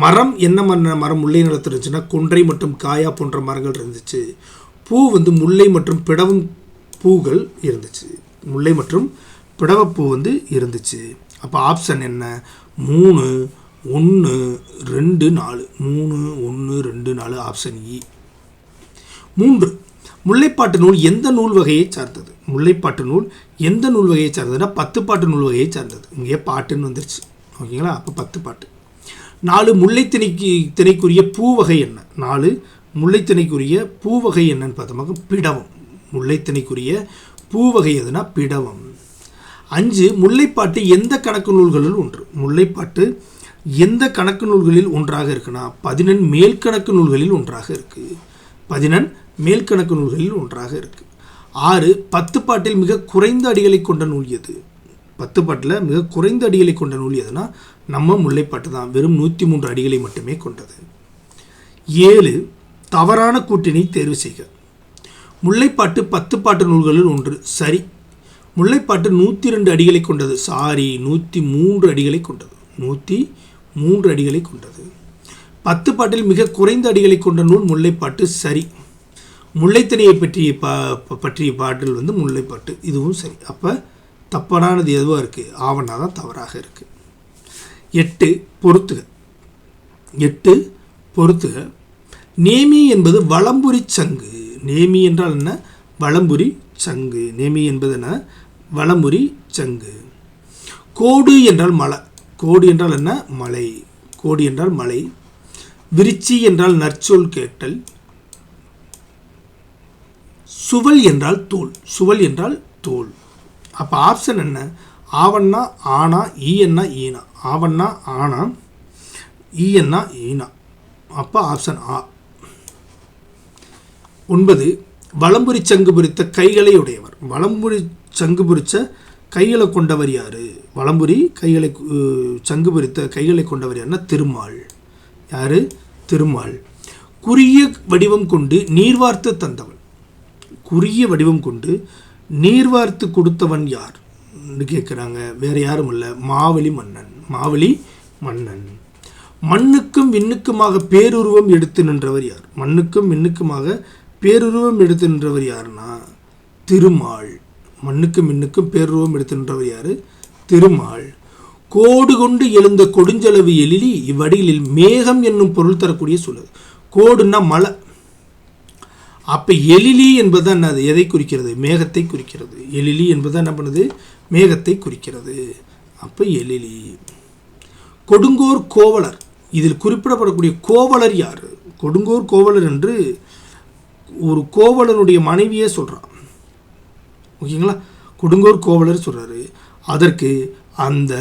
மரம் என்ன மரம் முல்லை நிலத்தில் இருந்துச்சுன்னா கொன்றை மற்றும் காயா போன்ற மரங்கள் இருந்துச்சு. பூ வந்து முல்லை மற்றும் பிடவம் பூகள் இருந்துச்சு. முல்லை மற்றும் பிடவப்பூ வந்து இருந்துச்சு. அப்போ ஆப்ஷன் என்ன? 3 1 2 4. 3 1 2 4 ஆப்ஷன் இ. 3 முல்லைப்பாட்டு நூல் எந்த நூல் வகையை சார்ந்தது? முல்லைப்பாட்டு நூல் எந்த நூல் வகையை சார்ந்ததுன்னா 10 பாட்டு நூல் வகையை சார்ந்தது. இங்கே பாட்டுன்னு வந்துருச்சு. ஓகேங்களா? அப்போ 10 பாட்டு. 4 முல்லைத்திணைக்குரிய பூவகை என்ன? 4 முல்லைத்திணைக்குரிய பூவகை என்னன்னு பார்த்தோம்னா பிடவம். முல்லைத்திணைக்குரிய பூவகை எதுனா பிடவம். 5 முல்லைப்பாட்டு எந்த கணக்கு நூல்களில் ஒன்று? முல்லைப்பாட்டு எந்த கணக்கு நூல்களில் ஒன்றாக இருக்குன்னா 14 மேல்கணக்கு நூல்களில் ஒன்றாக இருக்குது. 14 மேல்கணக்கு நூல்களில் ஒன்றாக இருக்குது. 6 10 பாட்டில் மிக குறைந்த அடிகளை கொண்ட நூல் எது? 10 பாட்டில் மிக குறைந்த அடிகளை கொண்ட நூல் எதுனா நம்ம முல்லைப்பாட்டு தான். வெறும் 103 அடிகளை மட்டுமே கொண்டது. 7 தவறான கூட்டினை தேர்வு செய்க. முல்லைப்பாட்டு 10 பாட்டு நூல்களில் ஒன்று, சரி. முல்லைப்பாட்டு 102 அடிகளை கொண்டது, சாரி. 103 அடிகளை கொண்டது. 103 அடிகளை கொண்டது. 10 பாட்டில் மிக குறைந்த அடிகளை கொண்ட நூல் முல்லைப்பாட்டு, சரி. முல்லைத்திணையை பற்றிய பாடல் வந்து முல்லைப்பாட்டு, இதுவும் சரி. அப்போ தப்பானது எதுவாக இருக்குது? ஆவணா தான் தவறாக இருக்குது. 8 பொறுத்துக. 8 பொறுத்துக. நேமி என்பது வலம்புரி சங்கு. நேமி என்றால் என்ன? வலம்புரி சங்கு. நேமி என்பது என்ன? வலம்புரி சங்கு. கோடு என்றால் மலை. கோடு என்றால் என்ன? மலை. கோடு என்றால் மலை. விரிச்சி என்றால் நற்சொல் கேட்டல். சுவல் என்றால் தோல். சுவல் என்றால் தோல். அப்போ ஆப்ஷன் என்ன? ஆவண்ணா ஆனா, ஈயன்னா ஈனா. ஆவண்ணா ஆனா, ஈயன்னா ஈனா. அப்போ ஆப்ஷன் ஆ. 9 வலம்புரி சங்கு பொறித்த கைகளை உடையவர். வலம்புரி சங்கு பொறித்த கைகளை கொண்டவர் யார்? வலம்புரி சங்கு பொறித்த கைகளை கொண்டவர் யாருன்னா திருமால். யார்? திருமால். குறுகிய வடிவம் கொண்டு நீர்வார்த்து தந்தவன். குறுகிய வடிவம் கொண்டு நீர்வார்த்து கொடுத்தவன் யார் கேட்குறாங்க. வேறு யாரும் இல்லை, மாவலி மன்னன். மாவலி மன்னன். மண்ணுக்கும் விண்ணுக்குமாக பேருருவம் எடுத்து நின்றவர் யார்? மண்ணுக்கும் விண்ணுக்குமாக பேருருவம் எடுத்து நின்றவர் யாருன்னா திருமால். மண்ணுக்கும் விண்ணுக்கும் பேருருவம் எடுத்து நின்றவர் யார்? திருமால். கோடு கொண்டு எழுந்த கொடுஞ்செலவு எழிலி இவ்வடிகளில் மேகம் என்னும் பொருள் தரக்கூடிய சொல்லு. கோடுன்னா மலை. அப்போ எழிலி என்பது என்னது? எதை குறிக்கிறது? மேகத்தை குறிக்கிறது. எழிலி என்பது என்ன பண்ணுது? மேகத்தை குறிக்கிறது. அப்போ எழிலி. கொடுங்கோர் கோவலர். இதில் குறிப்பிடப்படக்கூடிய கோவலர் யார்? கொடுங்கோர் கோவலர் என்று ஒரு கோவலனுடைய மனைவியே சொல்கிறான். ஓகேங்களா? கொடுங்கோர் கோவலர் சொல்கிறாரு. அதற்கு அந்த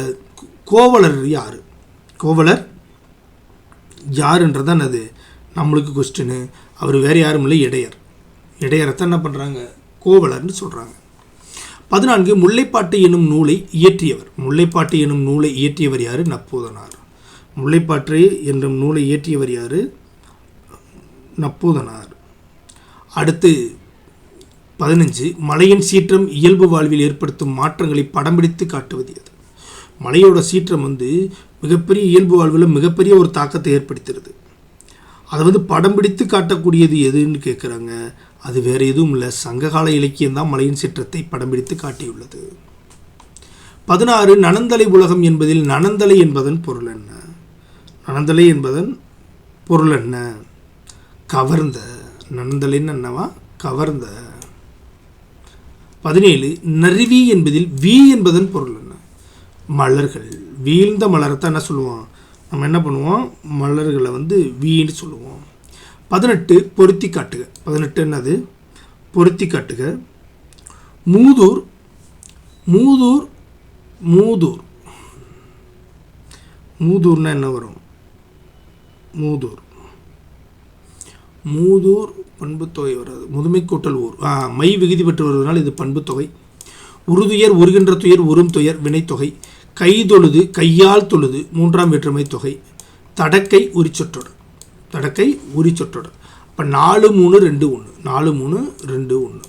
கோவலர் யார்? கோவலர் யாருன்றதான் அது நம்மளுக்கு கொஸ்டின். அவர் வேறு யாரும் இல்லை, இடையர். இடையரைத்தான் என்ன பண்ணுறாங்க, கோவலர்னு சொல்கிறாங்க. 14 முல்லைப்பாட்டு எனும் நூலை இயற்றியவர். முல்லைப்பாட்டு எனும் நூலை இயற்றியவர் யார்? நப்பூதனார். முல்லைப்பாட்டு என்னும் நூலை இயற்றியவர் யார்? நப்பூதனார். அடுத்து 15 மலையின் சீற்றம் இயல்பு வாழ்வில் ஏற்படுத்தும் மாற்றங்களை படம் பிடித்து காட்டுவது எது? மலையோட சீற்றம் மிகப்பெரிய இயல்பு வாழ்வில் மிகப்பெரிய ஒரு தாக்கத்தை ஏற்படுத்துகிறது. அதை படம் பிடித்து காட்டக்கூடியது எதுன்னு கேட்குறாங்க. அது வேறு எதுவும் இல்லை, சங்ககால இலக்கியம்தான் மலையின் சீற்றத்தை படம் பிடித்து காட்டியுள்ளது. 16 நனந்தலை உலகம் என்பதில் நனந்தலை என்பதன் பொருள் என்ன? நனந்தலை என்பதன் பொருள் என்ன? கவர்ந்த. நனந்தலைன்னு என்னவா? கவர்ந்த. 17 நறுவி என்பதில் வி என்பதன் பொருள் என்ன? மலர்கள். வீழ்ந்த மலரைத்தான் என்ன சொல்லுவோம், நம்ம என்ன பண்ணுவோம், மலர்களை வீன்னு சொல்லுவோம். 18 பொருத்தி காட்டுக. 18 என்னது? பொருத்தி காட்டுக. மூதூர். மூதூர். மூதூர். மூதூர்னா என்ன வரும்? மூதூர். மூதூர் பண்புத்தொகை வராது, முதுமை கூட்டல் ஊர். மை விகுதி பெற்று வருவதனால் இது பண்புத்தொகை. உருதுயர் உருகின்ற துயர் உறும் துயர் வினைத்தொகை. கைதொழுது கையால் தொழுது மூன்றாம் வேற்றுமை தொகை. தடக்கை உரிச்சொற்றொடர். தடக்கை உரிச்சொற்றொடர். அப்போ 4 3 2 1. 4 3 2 1.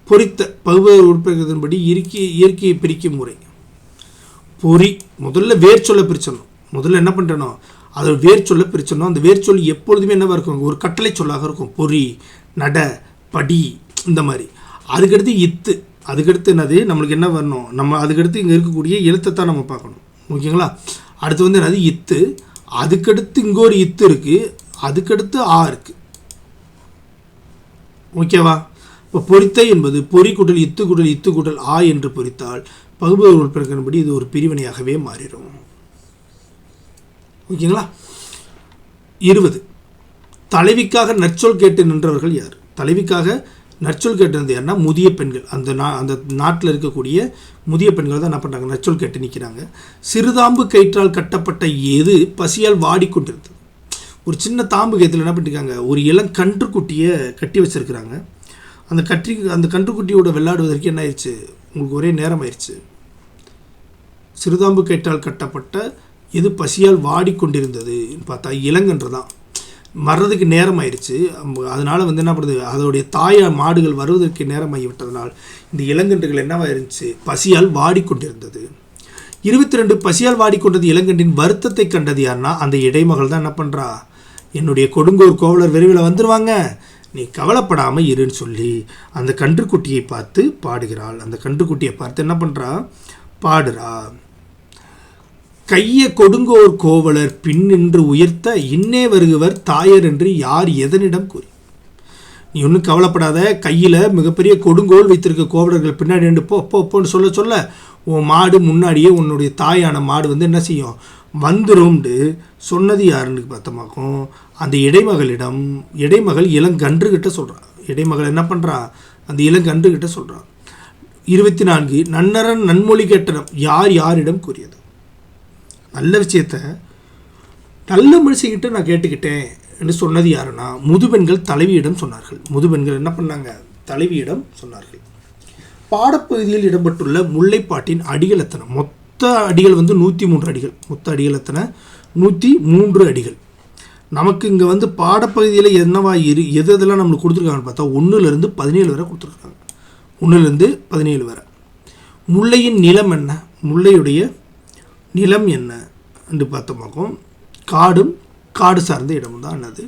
பொறித்த பகுபத உறுப்பினர்களின்படி இயற்கையை பிரிக்கும் முறை. பொறி முதல்ல வேர் சொல்ல பிரிச்சிடணும். முதல்ல என்ன பண்ணுறனோ அதை வேர் சொல்ல பிரிச்சிடணும். அந்த வேர் சொல் எப்பொழுதுமே என்னவாக இருக்கும், ஒரு கட்டளை சொல்லாக இருக்கும். பொறி, நட, படி, இந்த மாதிரி. அதுக்கடுத்து இத்து. அதுக்கடுத்து என்னது, நம்மளுக்கு என்ன வரணும், நம்ம அதுக்கடுத்து இங்கே இருக்கக்கூடிய எழுத்தை தான் நம்ம பார்க்கணும். ஓகேங்களா? அடுத்து என்னது, இத்து. அதுக்கடுத்து இங்கே ஒரு இத்து இருக்குது. அதுக்கடுத்து ஆ இருக்குது. ஓகேவா? இப்போ பொறித்தை என்பது பொறி கூட்டல் இத்து கூட்டல் ஆ என்று பொறித்தால் பகுபத உறுப்பினர்களின்படி இது ஒரு பிரிவினையாகவே மாறிடும். ஓகேங்களா? 20 தலைவிக்காக நற்சொல் கேட்டு நின்றவர்கள் யார்? தலைவிக்காக நற்சொல் கேட்டு யாருன்னா முதிய பெண்கள். அந்த நாட்டில் இருக்கக்கூடிய முதிய பெண்கள் தான் என்ன பண்ணுறாங்க, நற்சொல் கேட்டு நிற்கிறாங்க. சிறுதாம்பு கயிற்றால் கட்டப்பட்ட எது பசியால் வாடிக்கொண்டிருந்தது? ஒரு சின்ன தாம்பு கயிற்றில் என்ன பண்ணியிருக்காங்க, ஒரு இளங்கன்றுக்குட்டியை கட்டி வச்சுருக்கிறாங்க. அந்த கன்றுக்குட்டியோட விளையாடுவதற்கு என்ன ஆயிடுச்சு, உங்களுக்கு ஒரே நேரம் ஆயிடுச்சு. சிறுதாம்பு கயிற்றால் கட்டப்பட்ட எது பசியால் வாடிக்கொண்டிருந்தது பார்த்தா இளங்கன்று தான். மறதுக்கு நேரம் ஆயிடுச்சு. அதனால் என்ன பண்ணுறது, அதோடைய தாய மாடுகள் வருவதற்கு நேரமாகி விட்டதனால் இந்த இளங்கன்றுகள் என்னவாயிருந்துச்சு, பசியால் வாடிக்கொண்டிருந்தது. 22 பசியால் வாடிக்கொண்டது இளங்கன்றின் வருத்தத்தை கண்டது யாருன்னா அந்த இடைமகள் தான். என்ன பண்ணுறா, என்னுடைய கொடுங்கோர் கோவலர் விரைவில் வந்துடுவாங்க, நீ கவலைப்படாமல் இருன்னு சொல்லி அந்த கன்றுக்குட்டியை பார்த்து பாடுகிறாள். அந்த கன்றுக்குட்டியை பார்த்து என்ன பண்ணுறா, பாடுறா. கைய கொடுங்கோர் கோவலர் பின் நின்று உயர்த்த இன்னே வருகுவர் தாயர் என்று யார் எதனிடம் கூறி? நீ ஒன்றும் கவலைப்படாத, கையில் மிகப்பெரிய கொடுங்கோல் வைத்திருக்க கோவலர்கள் பின்னாடி நின்று போன்னு சொல்ல உன் மாடு முன்னாடியே உன்னுடைய தாயான மாடு என்ன செய்யும், வந்துரும்னு சொன்னது யாருன்னு பார்த்தமாக்கும் அந்த இடைமகள் இளங்கன்றுகிட்ட சொல்கிறான். இடைமகள் என்ன பண்ணுறா, அந்த இளங்கன்றுகிட்ட சொல்கிறான். 24 நன்னரன் நன்மொழி கேட்டனம் யார் யாரிடம் கூறியது? நல்ல விஷயத்த நல்ல மனுஷங்கிட்ட நான் கேட்டுக்கிட்டேன் என்று சொன்னது யாருன்னா முதுபெண்கள் தலைவியிடம் சொன்னார்கள். முதுபெண்கள் என்ன பண்ணாங்க, தலைவியிடம் சொன்னார்கள். பாடப்பகுதியில் இடம்பெற்றுள்ள முல்லைப்பாட்டின் அடிகள் எத்தனை? மொத்த அடிகள் 103 அடிகள். மொத்த அடிகள் எத்தனை? 103 அடிகள். நமக்கு இங்கே பாடப்பகுதியில் என்னவா எதெல்லாம் நம்மளுக்கு கொடுத்துருக்காங்கன்னு பார்த்தா 1லேருந்து 17 வரை கொடுத்துருக்காங்க. 1லேருந்து 17 வரை. முல்லையின் நிலம் என்ன? முல்லையுடைய நிலம் என்ன என்று பார்த்தோமாக்கும் காடும் காடு சார்ந்த இடமும் தான் என்னது,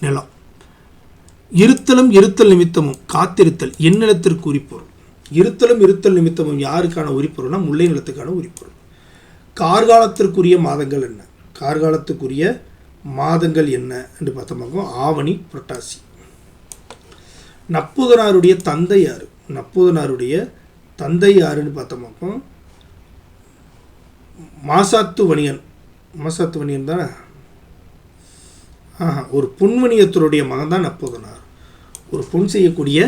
நிலம். இருத்தலும் இருத்தல் நிமித்தமும் காத்திருத்தல் எந்நிலத்திற்கு உரிப்பொருள். இருத்தலும் இருத்தல் நிமித்தமும் யாருக்கான உரிப்பொருள்னா முல்லை நிலத்துக்கான உரிப்பொருள். கார்காலத்திற்குரிய மாதங்கள் என்ன? கார்காலத்துக்குரிய மாதங்கள் என்ன என்று பார்த்தோமாக்கும் ஆவணி புரட்டாசி. நப்பூதனாருடைய தந்தை யாரு? நப்பூதனாருடைய தந்தை யாருன்னு பார்த்தோமாக்கும் மாசாத்து வணிகன். மாசாத்து வணிகன் தானே. ஒரு பொன்வணியத்தருடைய மகன் தான் நப்பூதனார். ஒரு பொன் செய்யக்கூடிய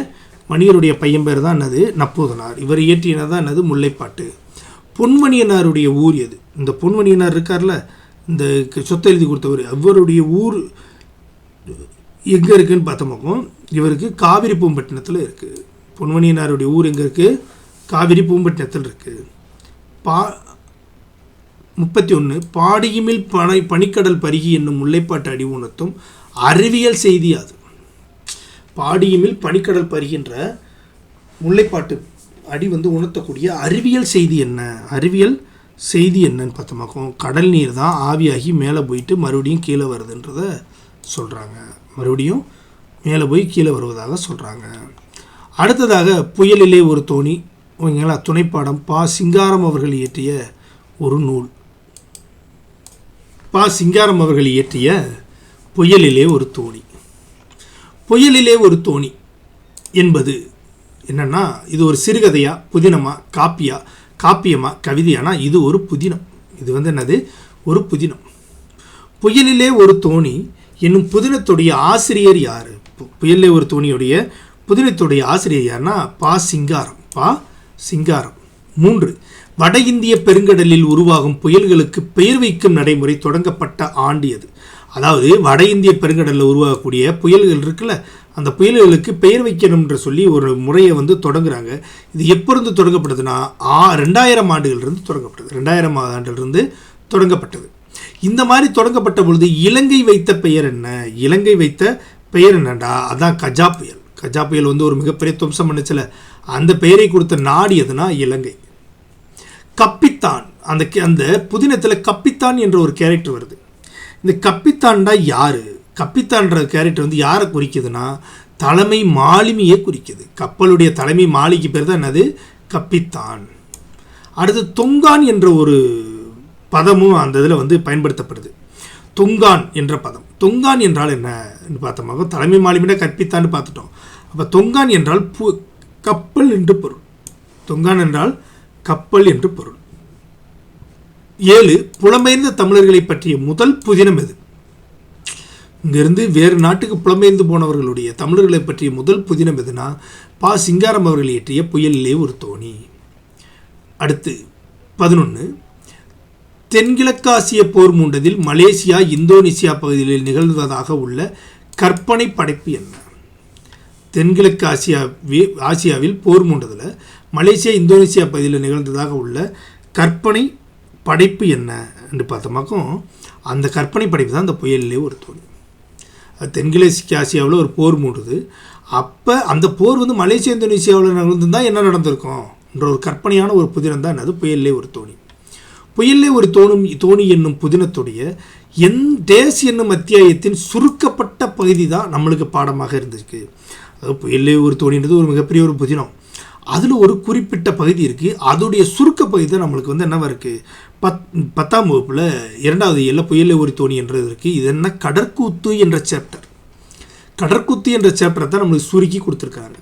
வணிகருடைய பையன் பேர் தான் என்னது, நப்பூதனார். இவர் இயற்றினது தான் என்னது, முல்லைப்பாட்டு. பொன்வணியனாருடைய ஊர் எது? இந்த பொன்வணியனார் இருக்கார்ல, இந்த சொத்தை எழுதி கொடுத்தவர், அவருடைய ஊர் எங்கே இருக்குதுன்னு பார்த்தோமாக்கும் இவருக்கு காவிரி பூம்பட்டினத்தில் இருக்குது. பொன்மணியனாருடைய ஊர் எங்கே இருக்குது? காவிரி பூம்பட்டினத்தில் இருக்குது. 31 பாடியுமில் பனிக்கடல் பருகி என்னும் முல்லைப்பாட்டு அடி உணர்த்தும் அறிவியல் செய்தி. அது பாடியுமில் பனிக்கடல் பருகின்ற முல்லைப்பாட்டு அடி உணர்த்தக்கூடிய அறிவியல் செய்தி என்ன? அறிவியல் செய்தி என்னன்னு பார்த்தோமாக்கும் கடல் நீர் தான் ஆவியாகி மேலே போயிட்டு மறுபடியும் கீழே வருதுன்றத சொல்கிறாங்க. மறுபடியும் மேலே போய் கீழே வருவதாக சொல்கிறாங்க. அடுத்ததாக புயலிலே ஒரு தோணி ஓகேங்களா, துணைப்பாடம் பா. சிங்காரம் அவர்கள் இயற்றிய ஒரு நூல். பா. சிங்காரம் அவர்கள் இயற்றிய புயலிலே ஒரு தோணி. புயலிலே ஒரு தோணி என்பது என்னன்னா, இது ஒரு சிறுகதையா, புதினமா, காப்பியமா, கவிதையானா இது ஒரு புதினம். இது என்னது? ஒரு புதினம். புயலிலே ஒரு தோணி என்னும் புதினத்துடைய ஆசிரியர் யார்? புயலிலே ஒரு தோணியுடைய புதினத்துடைய ஆசிரியர் யாருன்னா பா. சிங்காரம். பா. சிங்காரம். 3 வட இந்திய பெருங்கடலில் உருவாகும் புயல்களுக்கு பெயர் வைக்கும் நடைமுறை தொடங்கப்பட்ட ஆண்டு எது? அதாவது வட இந்திய பெருங்கடலில் உருவாகக்கூடிய புயல்கள் இருக்குல்ல, அந்த புயல்களுக்கு பெயர் வைக்கணும்ன்ற சொல்லி ஒரு முறையை தொடங்குறாங்க. இது எப்போருந்து தொடங்கப்படுதுன்னா 2000 ஆண்டுகளிலிருந்து தொடங்கப்பட்டது. 2000 ஆண்டிலிருந்து தொடங்கப்பட்டது. இந்த மாதிரி தொடங்கப்பட்ட பொழுது இலங்கை வைத்த பெயர் என்ன? இலங்கை வைத்த பெயர் என்னண்டா அதான் கஜா புயல். கஜா புயல் ஒரு மிகப்பெரிய துவம்சம் பண்ணுச்சுல, அந்த பெயரை கொடுத்த நாடு எதுனா இலங்கை. கப்பித்தான், அந்த புதினத்தில் கப்பித்தான் என்ற ஒரு கேரக்டர் வருது. இந்த கப்பித்தான்டா யாரு? கப்பித்தான்ற கேரக்டர் யாரை குறிக்குதுன்னா தலைமை மாலுமியை குறிக்குது. கப்பலுடைய தலைமை மாலிக்கு பேர் தான் என்னது? கப்பித்தான். அடுத்து தொங்கான் என்ற ஒரு பதமும் அந்த இதில் பயன்படுத்தப்படுது. தொங்கான் என்ற பதம். தொங்கான் என்றால் என்னன்னு பார்த்தோமாக தலைமை மாலுமினா கற்பித்தான்னு பார்த்துட்டோம். அப்போ தொங்கான் என்றால் கப்பல் என்று பொருள். தொங்கான் என்றால் கப்பல் என்று பொருள். 7 புலம்பெயர்ந்த தமிழர்களை பற்றிய முதல் புதினம் எது? இங்கிருந்து வேறு நாட்டுக்கு புலம்பெயர்ந்து போனவர்களுடைய தமிழர்களை பற்றிய முதல் புதினம் எதுனா பா. சிங்காரம் அவர்கள் இயற்றிய புயலிலே ஒரு தோணி. அடுத்து 11 தென்கிழக்காசிய போர் மூண்டதில் மலேசியா இந்தோனேசியா பகுதிகளில் நிகழ்வதாக உள்ள கற்பனை படைப்பு என்ன? தென்கிழக்கு ஆசியாவில் போர் மூண்டதில் மலேசியா இந்தோனேசியா பகுதியில் நிகழ்ந்ததாக உள்ள கற்பனை படைப்பு என்ன என்று பார்த்தோமாக்கும் அந்த கற்பனை படைப்பு தான் அந்த புயலிலே ஒரு தோணி. அது தென்கிழக்கு ஆசியாவில் ஒரு போர் மூடுது. அப்போ அந்த போர் மலேசியா இந்தோனேசியாவில் நிகழ்ந்துதான் என்ன நடந்திருக்கும் என்ற ஒரு கற்பனையான ஒரு புதினம் தான் அது புயலிலே ஒரு தோணி. புயலிலே ஒரு தோணி என்னும் புதினத்துடைய டேஸ் என்னும் அத்தியாயத்தின் சுருக்கப்பட்ட பகுதி தான் நம்மளுக்கு பாடமாக இருந்திருக்கு. அதாவது புயலிலே ஒரு தோணின்றது ஒரு மிகப்பெரிய ஒரு புதினம். அதில் ஒரு குறிப்பிட்ட பகுதி இருக்குது. அதோடைய சுருக்க பகுதி தான் நம்மளுக்கு என்னவா இருக்குது? 10ஆம் வகுப்பில் 2வது இயலில் புயலிலே ஒரு தோணி என்றது இருக்குது. இது என்ன? கடற்கூத்து என்ற சாப்டர். கடற்கூத்து என்ற சாப்டரை தான் நம்மளுக்கு சுருக்கி கொடுத்துருக்காங்க.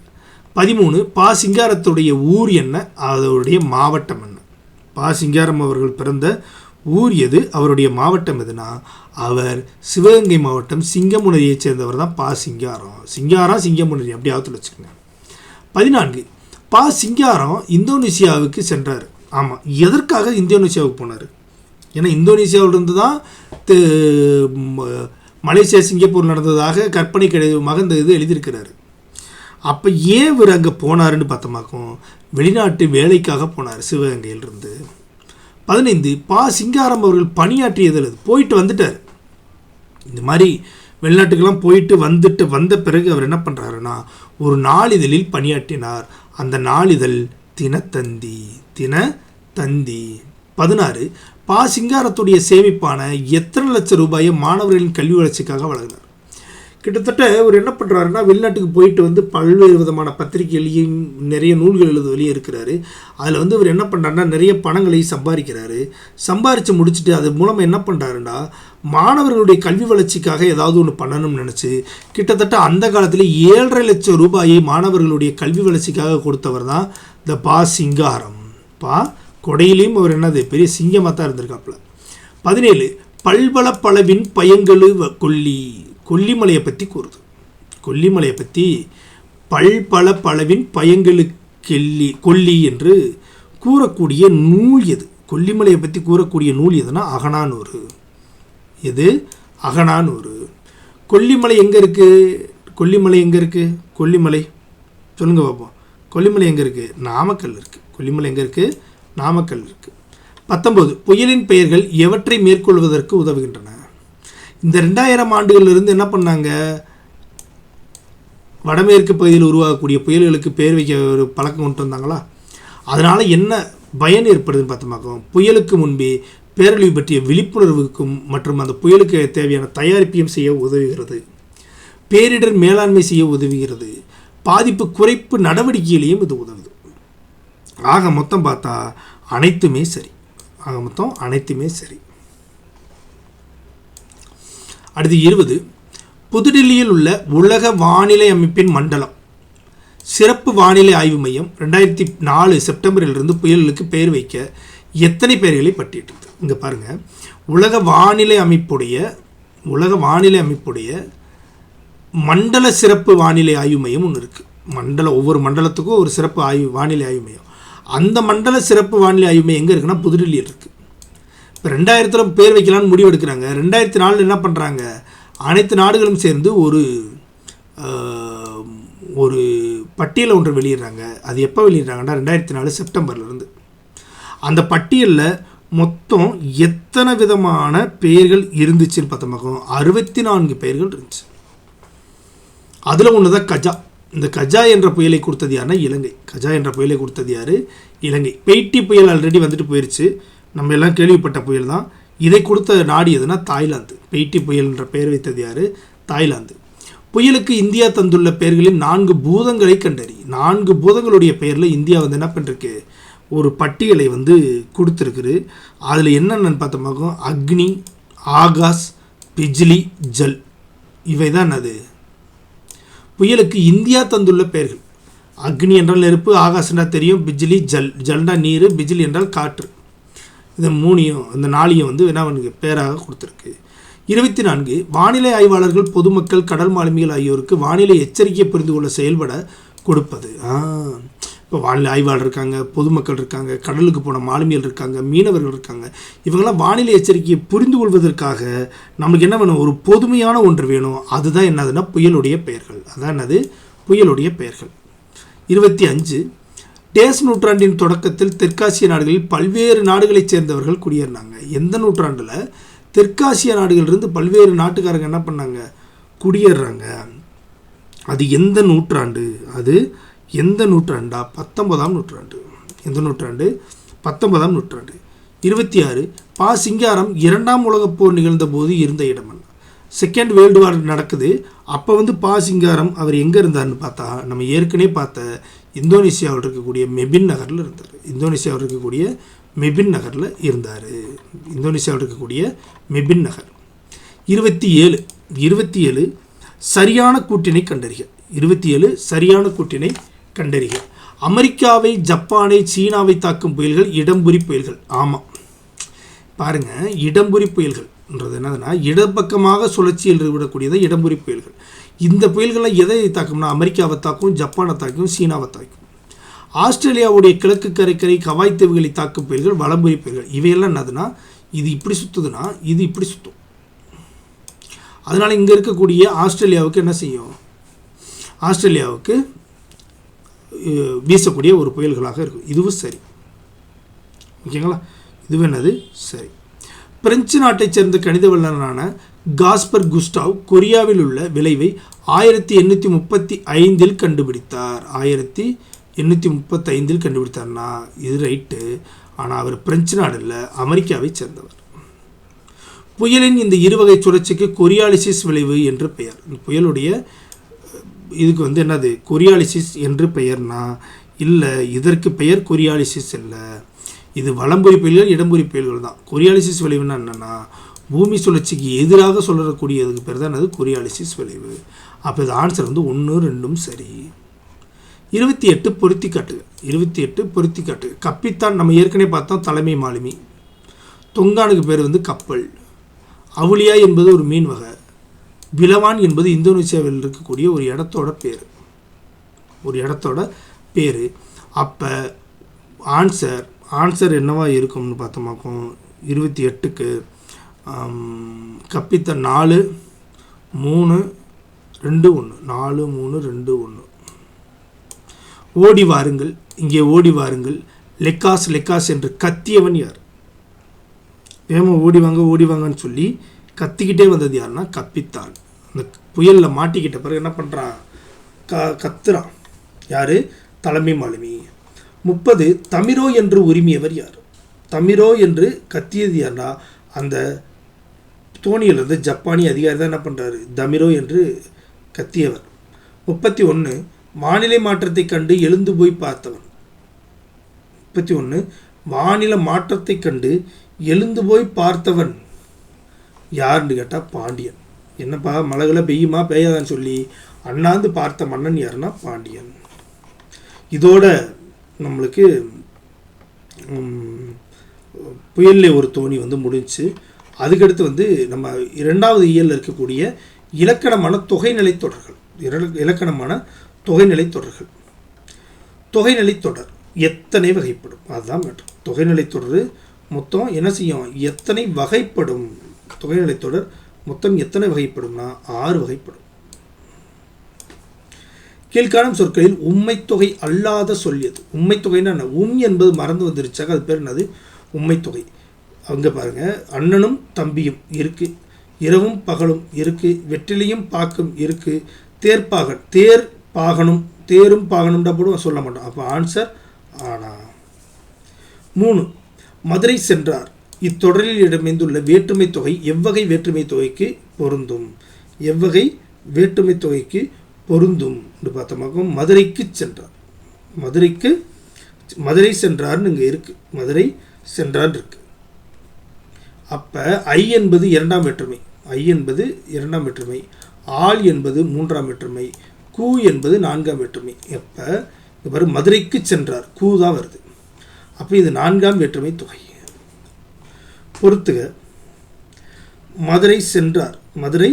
13 பா. சிங்காரத்துடைய ஊர் என்ன? அதோடைய மாவட்டம் என்ன? பா. சிங்காரம் அவர்கள் பிறந்த ஊர் எது? அவருடைய மாவட்டம் எதுனா அவர் சிவகங்கை மாவட்டம் சிங்கமுனரியை சேர்ந்தவர் தான் பா. சிங்காரம் சிங்கமுனரி அப்படி ஆத்துல வச்சுக்கோங்க. 14 பா. சிங்காரம் இந்தோனேசியாவுக்கு சென்றார். ஆமாம், எதற்காக இந்தோனேசியாவுக்கு போனார்? ஏன்னா இந்தோனேசியாவிலிருந்து தான் மலேசியா சிங்கப்பூர் நடந்ததாக கற்பனை கிடையமாக இந்த இது எழுதியிருக்கிறாரு. அப்போ ஏன் இவர் அங்கே போனாருன்னு பார்த்தோமாக்கும் வெளிநாட்டு வேலைக்காக போனார் சிவகங்கையிலிருந்து. 15 பா. சிங்காரம் அவர்கள் பணியாற்றியதில் போயிட்டு வந்துட்டார். இந்த மாதிரி வெளிநாட்டுக்கெல்லாம் போயிட்டு வந்த பிறகு அவர் என்ன பண்ணுறாருன்னா ஒரு நாளிதழில் பணியாற்றினார். அந்த நாளிதழ் தினத்தந்தி. 16 பா. சிங்காரத்துடைய சேமிப்பான எத்தனை லட்சம் ரூபாயை மாணவர்களின் கல்வி வளர்ச்சிக்காக வழங்கினார்? கிட்டத்தட்ட அவர் என்ன பண்ணுறாருன்னா வெளிநாட்டுக்கு போயிட்டு பல்வேறு விதமான பத்திரிகைகளையும் நிறைய நூல்கள் எழுத வெளியே இருக்கிறாரு. அதில் அவர் என்ன பண்ணுறாருன்னா நிறைய பணங்களை சம்பாரித்து முடிச்சுட்டு அது மூலமாக என்ன பண்ணுறாருன்னா மாணவர்களுடைய கல்வி வளர்ச்சிக்காக ஏதாவது ஒன்று பண்ணணும்னு நினச்சி கிட்டத்தட்ட அந்த காலத்தில் 7.5 லட்சம் ரூபாயை மாணவர்களுடைய கல்வி வளர்ச்சிக்காக கொடுத்தவர் தான் இந்த பா. சிங்காரம். கொடையிலையும் அவர் என்னது பெரிய சிங்கமாக தான் இருந்திருக்காப்புல. 17 பல்பல பலவின் பயங்கழு கொல்லிமலையை பற்றி கூறுது. கொல்லிமலையை பற்றி பல்பல பலவின் பயங்கழு கொல்லி என்று கூறக்கூடிய நூல் எது? கொல்லிமலையை பற்றி கூறக்கூடிய நூல் எதுனா அகநானூறு. எது? அகநானூறு. கொல்லிமலை எங்கே இருக்குது? கொல்லிமலை எங்கே இருக்குது? கொல்லிமலை சொல்லுங்கள் பார்ப்போம். கொல்லிமலை எங்கே இருக்குது? நாமக்கல் இருக்குது. கொல்லிமலை எங்கே இருக்குது? நாமக்கல் இருக்குது. 19 புயலின் பெயர்கள் எவற்றை மேற்கொள்வதற்கு உதவுகின்றன? இந்த 2000 ஆண்டுகளிலிருந்து என்ன பண்ணாங்க? வடமேற்கு பகுதியில் உருவாகக்கூடிய புயல்களுக்கு பெயர் வைக்க ஒரு பழக்கம் கொண்டு வந்தாங்களா? அதனால் என்ன பயன் ஏற்படுதுன்னு பார்த்தோமாக்கும், புயலுக்கு முன்பே பேரழிவு பற்றிய விழிப்புணர்வுக்கும் மற்றும் அந்த புயலுக்கு தேவையான தயாரிப்பையும் செய்ய உதவுகிறது. பேரிடர் மேலாண்மை செய்ய உதவுகிறது. பாதிப்பு குறைப்பு நடவடிக்கையிலையும் இது உதவுது. ஆக மொத்தம் பார்த்தா அனைத்துமே சரி. அடுத்து 20 புதுடில்லியில் உள்ள உலக வானிலை அமைப்பின் மண்டலம் சிறப்பு வானிலை ஆய்வு மையம் 2004 செப்டம்பரிலிருந்து புயல்களுக்கு பெயர் வைக்க எத்தனை பெயர்களை பட்டியலிட்டது? இங்கே பாருங்கள், உலக வானிலை அமைப்புடைய மண்டல சிறப்பு வானிலை ஆய்வு மையம் ஒன்று இருக்குது. ஒவ்வொரு மண்டலத்துக்கும் ஒரு சிறப்பு வானிலை ஆய்வு மையம். அந்த மண்டல சிறப்பு வானிலை ஆய்வு மையம் எங்கே இருக்குன்னா புதுடில்லியில் இருக்குது. இப்போ 2000 பேர் வைக்கலான்னு முடிவு எடுக்கிறாங்க. 2004 என்ன பண்ணுறாங்க, அனைத்து நாடுகளும் சேர்ந்து ஒரு பட்டியலை ஒன்று வெளியிடுறாங்க. அது எப்போ வெளியிடுறாங்கன்னா 2004 செப்டம்பர்லேருந்து. அந்த பட்டியலில் மொத்தம் எத்தனை விதமான பெயர்கள் இருந்துச்சுன்னு பார்த்தோம்னா 64 பெயர்கள் இருந்துச்சு. அதில் ஒன்று தான் கஜா. இந்த கஜா என்ற புயலை கொடுத்தது யாருன்னா இலங்கை. பெய்ட்டி புயல் ஆல்ரெடி வந்துட்டு போயிடுச்சு, நம்ம எல்லாம் கேள்விப்பட்ட புயல் தான். இதை கொடுத்த நாடு எதுனா தாய்லாந்து. பெய்ட்டி புயல் என்ற பெயர் வைத்தது யார்? தாய்லாந்து. புயலுக்கு இந்தியா தந்துள்ள பெயர்களின் 4 பூதங்களை கண்டறி. 4 பூதங்களுடைய பெயரில் இந்தியா என்ன பண்ணிருக்கு, ஒரு பட்டியலை கொடுத்துருக்குது. அதில் என்னென்னு பார்த்தோம்னா அக்னி, ஆகாஷ், பிஜ்லி, ஜல், இவை தான் அது புயலுக்கு இந்தியா தந்துள்ள பெயர்கள். அக்னி என்றால் நெருப்பு, ஆகாஷ்னா தெரியும், பிஜ்லி ஜல்னா நீர், பிஜ்லி என்றால் காற்று. இந்த 4 என்ன பண்ணுங்க பேராக கொடுத்துருக்கு. 24 வானிலை ஆய்வாளர்கள், பொதுமக்கள், கடல் மாலுமிகள் ஆகியோருக்கு வானிலை எச்சரிக்கையை புரிந்து கொள்ள செயல்பட கொடுப்பது. இப்போ வானிலை ஆய்வாளர் இருக்காங்க, பொதுமக்கள் இருக்காங்க, கடலுக்கு போன மாலுமிகள் இருக்காங்க, மீனவர்கள் இருக்காங்க. இவங்கெல்லாம் வானிலை எச்சரிக்கையை புரிந்து கொள்வதற்காக நமக்கு என்ன வேணும், ஒரு பொதுமையான ஒன்று வேணும். அதுதான் என்னதுன்னா புயலுடைய பெயர்கள். அதான் என்னது, புயலுடைய பெயர்கள். 25 டேஸ் நூற்றாண்டின் தொடக்கத்தில் தெற்காசிய நாடுகளில் பல்வேறு நாடுகளைச் சேர்ந்தவர்கள் குடியேறினாங்க. எந்த நூற்றாண்டில்? தெற்காசிய நாடுகளிலிருந்து பல்வேறு நாட்டுக்காரங்க என்ன பண்ணாங்க, குடியேறாங்க. அது எந்த நூற்றாண்டு? அது எந்த நூற்றாண்டா? 19ஆம் நூற்றாண்டு. எந்த நூற்றாண்டு? 19ஆம் நூற்றாண்டு. 26 பா சிங்காரம் 2ஆம் உலகப் போர் நிகழ்ந்த போது இருந்த இடம். செகண்ட் வேர்ல்டு வார் நடக்குது. அப்போ பா சிங்காரம் அவர் எங்கே இருந்தார்னு பார்த்தா நம்ம ஏற்கனவே பார்த்த இந்தோனேசியாவில் இருக்கக்கூடிய மெபின் நகரில் இருந்தார். இந்தோனேசியாவில் இருக்கக்கூடிய மெபின் நகர். 27 சரியான கூட்டினை கண்டறிக. அமெரிக்காவை, ஜப்பானை, சீனாவை தாக்கும் புயல்கள் இடம்புரி புயல்கள். ஆமாம், பாருங்கள், இடம்புரி புயல்கள்ன்றது என்னதுன்னா இடப்பக்கமாக சுழற்சியில் விடக்கூடியது இடம்புரி புயல்கள். இந்த புயல்களை எதை தாக்கும்னா அமெரிக்காவை தாக்கும், ஜப்பானை தாக்கும், சீனாவை தாக்கும். ஆஸ்திரேலியாவுடைய கிழக்கு கரை ஹவாய் தீவுகளை தாக்கும் புயல்கள் வலம்புரி புயல்கள். இவையெல்லாம் என்னதுன்னா இது இப்படி சுற்றுதுன்னா இது இப்படி சுற்றும். அதனால் இங்கே இருக்கக்கூடிய ஆஸ்திரேலியாவுக்கு என்ன செய்யும், ஆஸ்திரேலியாவுக்கு வீசக்கூடிய ஒரு புயல்களாக இருக்கும். இதுவும் சரி, ஓகேங்களா? இதுவும் என்னது சரி. பிரெஞ்சு நாட்டைச் சேர்ந்த கணித வல்லுநரான காஸ்பர் குஸ்டாவ் கொரியாவில் உள்ள விளைவை 1835 கண்டுபிடித்தார். 1835 கண்டுபிடித்தார்னா இது ரைட்டு. ஆனால் அவர் பிரெஞ்சு நாடு இல்லை, அமெரிக்காவை சேர்ந்தவர். புயலின் இந்த இருவகை சுழற்சிக்கு கொரியாலிசிஸ் விளைவு என்று பெயர். புயலுடைய இதுக்கு என்னது கொரியாலிசிஸ் என்று பெயர்னா இல்லை, இதற்கு பெயர் கொரியாலிசிஸ் இல்லை. இது வலம்புரி புயல்கள், இடம்புரி புயல்கள் தான். கொரியாலிசிஸ் விளைவுன்னா என்னென்னா பூமி சுழற்சிக்கு எதிராக சொல்லக்கூடியதுக்கு பேர் தான் அது கொரியாலிசிஸ் விளைவு. அப்போ இது ஆன்சர் 1, 2 சரி. 28 பொருத்தி காட்டுக. கப்பித்தான் நம்ம ஏற்கனவே பார்த்தோம், தலைமை மாலுமி. தொங்கானுக்கு பேர் கப்பல். அவுலியா என்பது ஒரு மீன் வகை. பிலவான் என்பது இந்தோனேசியாவில் இருக்கக்கூடிய ஒரு இடத்தோட பேர். அப்போ ஆன்சர் என்னவா இருக்கும்னு பார்த்தோமாக்கும் 28க்கு கப்பித்தான் 4, 3 2 1 4 3 2 1. ஓடி வாருங்கள், இங்கே ஓடி வாருங்கள், லெக்காஸ் லெக்காஸ் என்று கத்தியவன் யார்? வேகமாக ஓடி வாங்கன்னு சொல்லி கத்திக்கிட்டே வந்தது யாருன்னா கப்பித்தான். அந்த புயலில் மாட்டிக்கிட்ட பிறகு என்ன பண்ணுறான்? கத்துறான். யார்? தலைமை மாலுமி. 30 தமிரோ என்று உரிமையவர் யார்? தமிரோ என்று கத்தியது யார்னா அந்த தோணியிலிருந்து ஜப்பானிய அதிகாரி தான் என்ன பண்ணுறாரு? தமிரோ என்று கத்தியவர். 31 வானிலை மாற்றத்தை கண்டு எழுந்து போய் பார்த்தவன். 31 வானிலை மாற்றத்தை கண்டு எழுந்து போய் பார்த்தவன் யாருன்னு கேட்டால் பாண்டியன். என்னப்பா மழைகளை பெய்யுமா பெய்யாதான்னு சொல்லி அண்ணாந்து பார்த்த மன்னன் யாருன்னா பாண்டியன். இதோட நம்மளுக்கு புயலில் ஒரு தோணி முடிஞ்சு. அதுக்கடுத்து நம்ம 2வது இயலில் இருக்கக்கூடிய இலக்கணமான தொகைநிலை தொடர்கள். இலக்கணமான தொகைநிலை தொடர்கள். தொகைநிலை தொடர் எத்தனை வகைப்படும்? அதுதான் மேட்ரு. தொகைநிலை தொடர் மொத்தம் என்ன செய்யும்? எத்தனை வகைப்படும்? தொகைநிலை தொடர் மொத்தம் எத்தனை வகைப்படும்னா 6 வகைப்படும். கீழ்காணும் சொற்களில் உம்மைத்தொகை அல்லாத சொல் எது? உம்மைத்தொகைன்னா என்ன? என்பது மறந்து வந்துருச்சாக அது பேர் என்னது? உம்மைத்தொகை. அங்கே பாருங்கள், அண்ணனும் தம்பியும் இருக்குது, இரவும் பகலும் இருக்குது, வெற்றிலையும் பாக்கும் இருக்குது, தேர்ப்பாகன் தேர் பாகனும் தேரும் பாகனும்டா போடுவோம் சொல்ல மாட்டோம். அப்போ ஆன்சர் ஆனா. 3 மதுரை சென்றார். இத்தொடரில் இடமைந்துள்ள வேற்றுமை தொகை எவ்வகை வேற்றுமை தொகைக்கு பொருந்தும்? எவ்வகை வேற்றுமை தொகைக்கு பொருந்தும் என்று பார்த்தோமாக மதுரைக்கு சென்றார். மதுரை சென்றார்னு இங்கே இருக்குது. மதுரை சென்றார் இருக்கு. அப்போ ஐ என்பது 2ஆம் வேற்றுமை. ஐ என்பது 2ஆம் வேற்றுமை. ஆள் என்பது 3ஆம் வேற்றுமை. கூ என்பது 4ஆம் வேற்றுமை. எப்போ இவர் மதுரைக்கு சென்றார், கூ தான் வருது. அப்போ இது 4ஆம் வேற்றுமை தொகை. பொறுத்துக, மதுரை சென்றார். மதுரை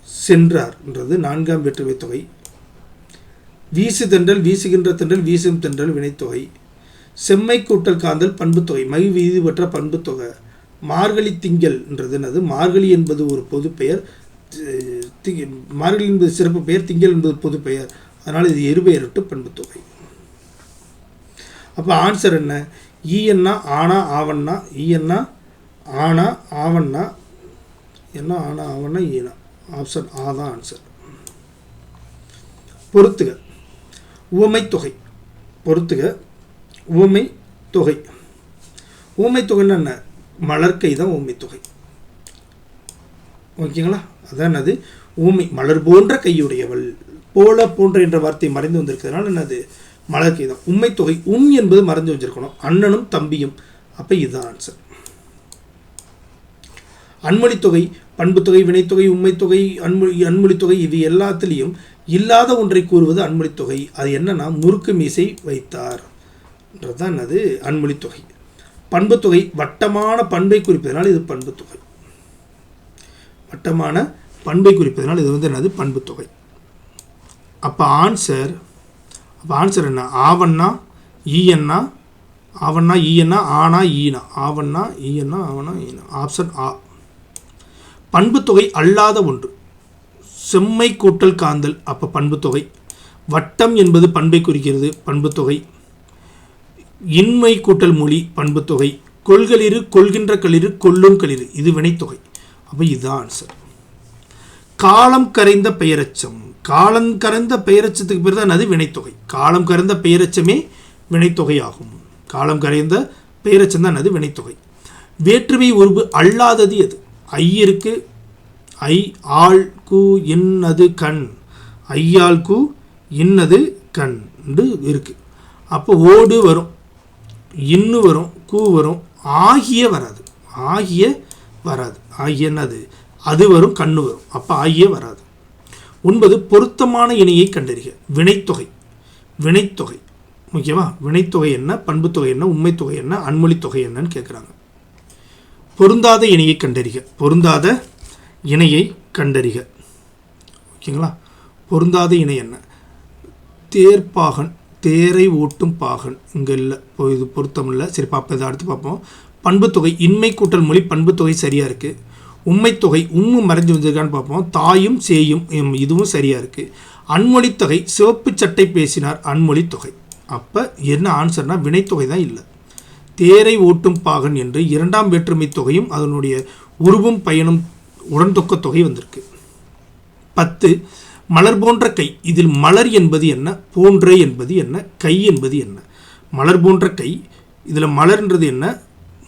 சென்றார்ன்றது 4ஆம் வேற்றுமை தொகை. வீசு தென்றல் வீசுகின்ற தென்றல் வீசும் தென்றல் வினைத்தொகை. செம்மை கூட்டல் காந்தல் பண்பு தொகை மகி வீதி பெற்ற பண்பு தொகை. மார்கழி திங்கள்ன்றது என்னது? மார்கழி என்பது ஒரு பொது பெயர், மார்கழி என்பது சிறப்பு பெயர், திங்கள் என்பது பொது பெயர். அதனால் இது இருபெயரட்டு பண்பு தொகை. அப்போ ஆன்சர் என்ன? ஈஎன்னா ஆனா ஆவண்ணா, ஈஎன்னா ஆனா ஆவண்ணா, என்ன ஆனா ஆவண்ணா ஈனா. ஆப்ஷன் ஆ தான் ஆன்சர். பொறுத்துக, உவமை தொகை. பொறுத்துக, உவமை தொகை. உவமை தொகைன்னா என்ன? மலர்க்கை தான் உவமை தொகை. ஓகேங்களா? அதான் அது ஊமை. மலர் போன்ற கையுடையவள். போல போன்ற என்ற வார்த்தை மறைந்து வந்திருக்கிறதுனால என்னது? மலர்க்கை தான். உண்மை தொகை. என்பது மறைந்து வச்சிருக்கணும். அண்ணனும் தம்பியும். அப்போ இதுதான் ஆன்சர். அன்மொழி தொகை, பண்பு தொகை, வினைத்தொகை, உண்மை தொகை, அன்மொழி தொகை, இது எல்லாத்துலேயும் இல்லாத ஒன்றை கூறுவது அன்மொழி தொகை. அது என்னன்னா முறுக்கு மீசை வைத்தார் தான் அது அன்மொழி தொகை. பண்பு தொகை வட்டமான பண்பை குறிப்பதனால் இது பண்பு தொகை. வட்டமான பண்பை குறிப்பதனால் இது என்னது? பண்பு தொகை. அப்போ ஆன்சர் என்ன? ஆவண்ணா ஈஎன்னா, ஆவண்ணா ஈஎன்னா, ஆனா ஈனா, ஆவண்ணா ஈஎன்னா, ஆவண்ணா ஈனா. ஆப்ஷன் ஆ. பண்பு தொகை அல்லாத ஒன்று. செம்மை கூட்டல் காந்தல். அப்போ பண்பு தொகை. வட்டம் என்பது பண்பை குறிக்கிறது, பண்பு தொகை. இன்மை கூட்டல் மொழி பண்பு தொகை. கொள்களிரு கொள்கின்ற களிறு கொல்லும் களிறு இது வினைத்தொகை. அப்போ இதுதான் ஆன்சர். காலம் கரைந்த பெயரச்சம். காலம் கரைந்த பெயரச்சத்துக்கு பேர் தான் அது வினைத்தொகை. காலம் கரைந்த பெயரச்சமே வினைத்தொகை ஆகும். காலம் கரைந்த பெயரச்சம் தான் அது வினைத்தொகை. வேற்றுமை உருவு அல்லாதது எது? ஐ இருக்கு. ஐ ஆள் கு இன்னது கண். ஐயாள் கு இன்னது கண் இருக்கு. அப்போ ஓடு வரும், இன்னு வரும், கூ வரும், ஆகிய வராது. ஆகிய வராது. ஆகிய என்னது? அது வரும், கண்ணு வரும். அப்போ ஆகிய வராது. 9 பொருத்தமான இணையை கண்டறிக. வினைத்தொகை. வினைத்தொகை ஓகேவா? வினைத்தொகை என்ன, பண்பு தொகை என்ன, உண்மை தொகை என்ன, அன்மொழி தொகை என்னன்னு கேட்குறாங்க. பொருந்தாத இணையை கண்டறிக. பொருந்தாத இணையை கண்டறிக. ஓகேங்களா? பொருந்தாத இணை என்ன? தேர்ப்பாகன், தேரை ஓட்டும் பாகன். இங்கே இல்லை, இது பொருத்தம் இல்லை. சரி பார்ப்போம், இதை அடுத்து பார்ப்போம். பண்பு தொகை. இன்மை கூட்டல் மொழி பண்பு தொகை சரியாக இருக்குது. உம்மைத்தொகை உம்மு மறைஞ்சு வந்திருக்கான்னு பார்ப்போம். தாயும் சேயும் இதுவும் சரியாக இருக்குது. அன்மொழித்தொகை சிவப்பு சட்டை பேசினார் அன்மொழித்தொகை. அப்போ என்ன ஆன்சர்னா வினைத்தொகை தான் இல்லை. தேரை ஓட்டும் பாகன் என்று இரண்டாம் வேற்றுமை தொகையும் அதனுடைய உருவும் பயனும் உடன்தொக்க தொகை வந்திருக்கு. 10 மலர் போன்ற கை. இதில் மலர் என்பது என்ன, போன்ற என்பது என்ன, கை என்பது என்ன? மலர் போன்ற கை. இதில் மலர்ன்றது என்ன,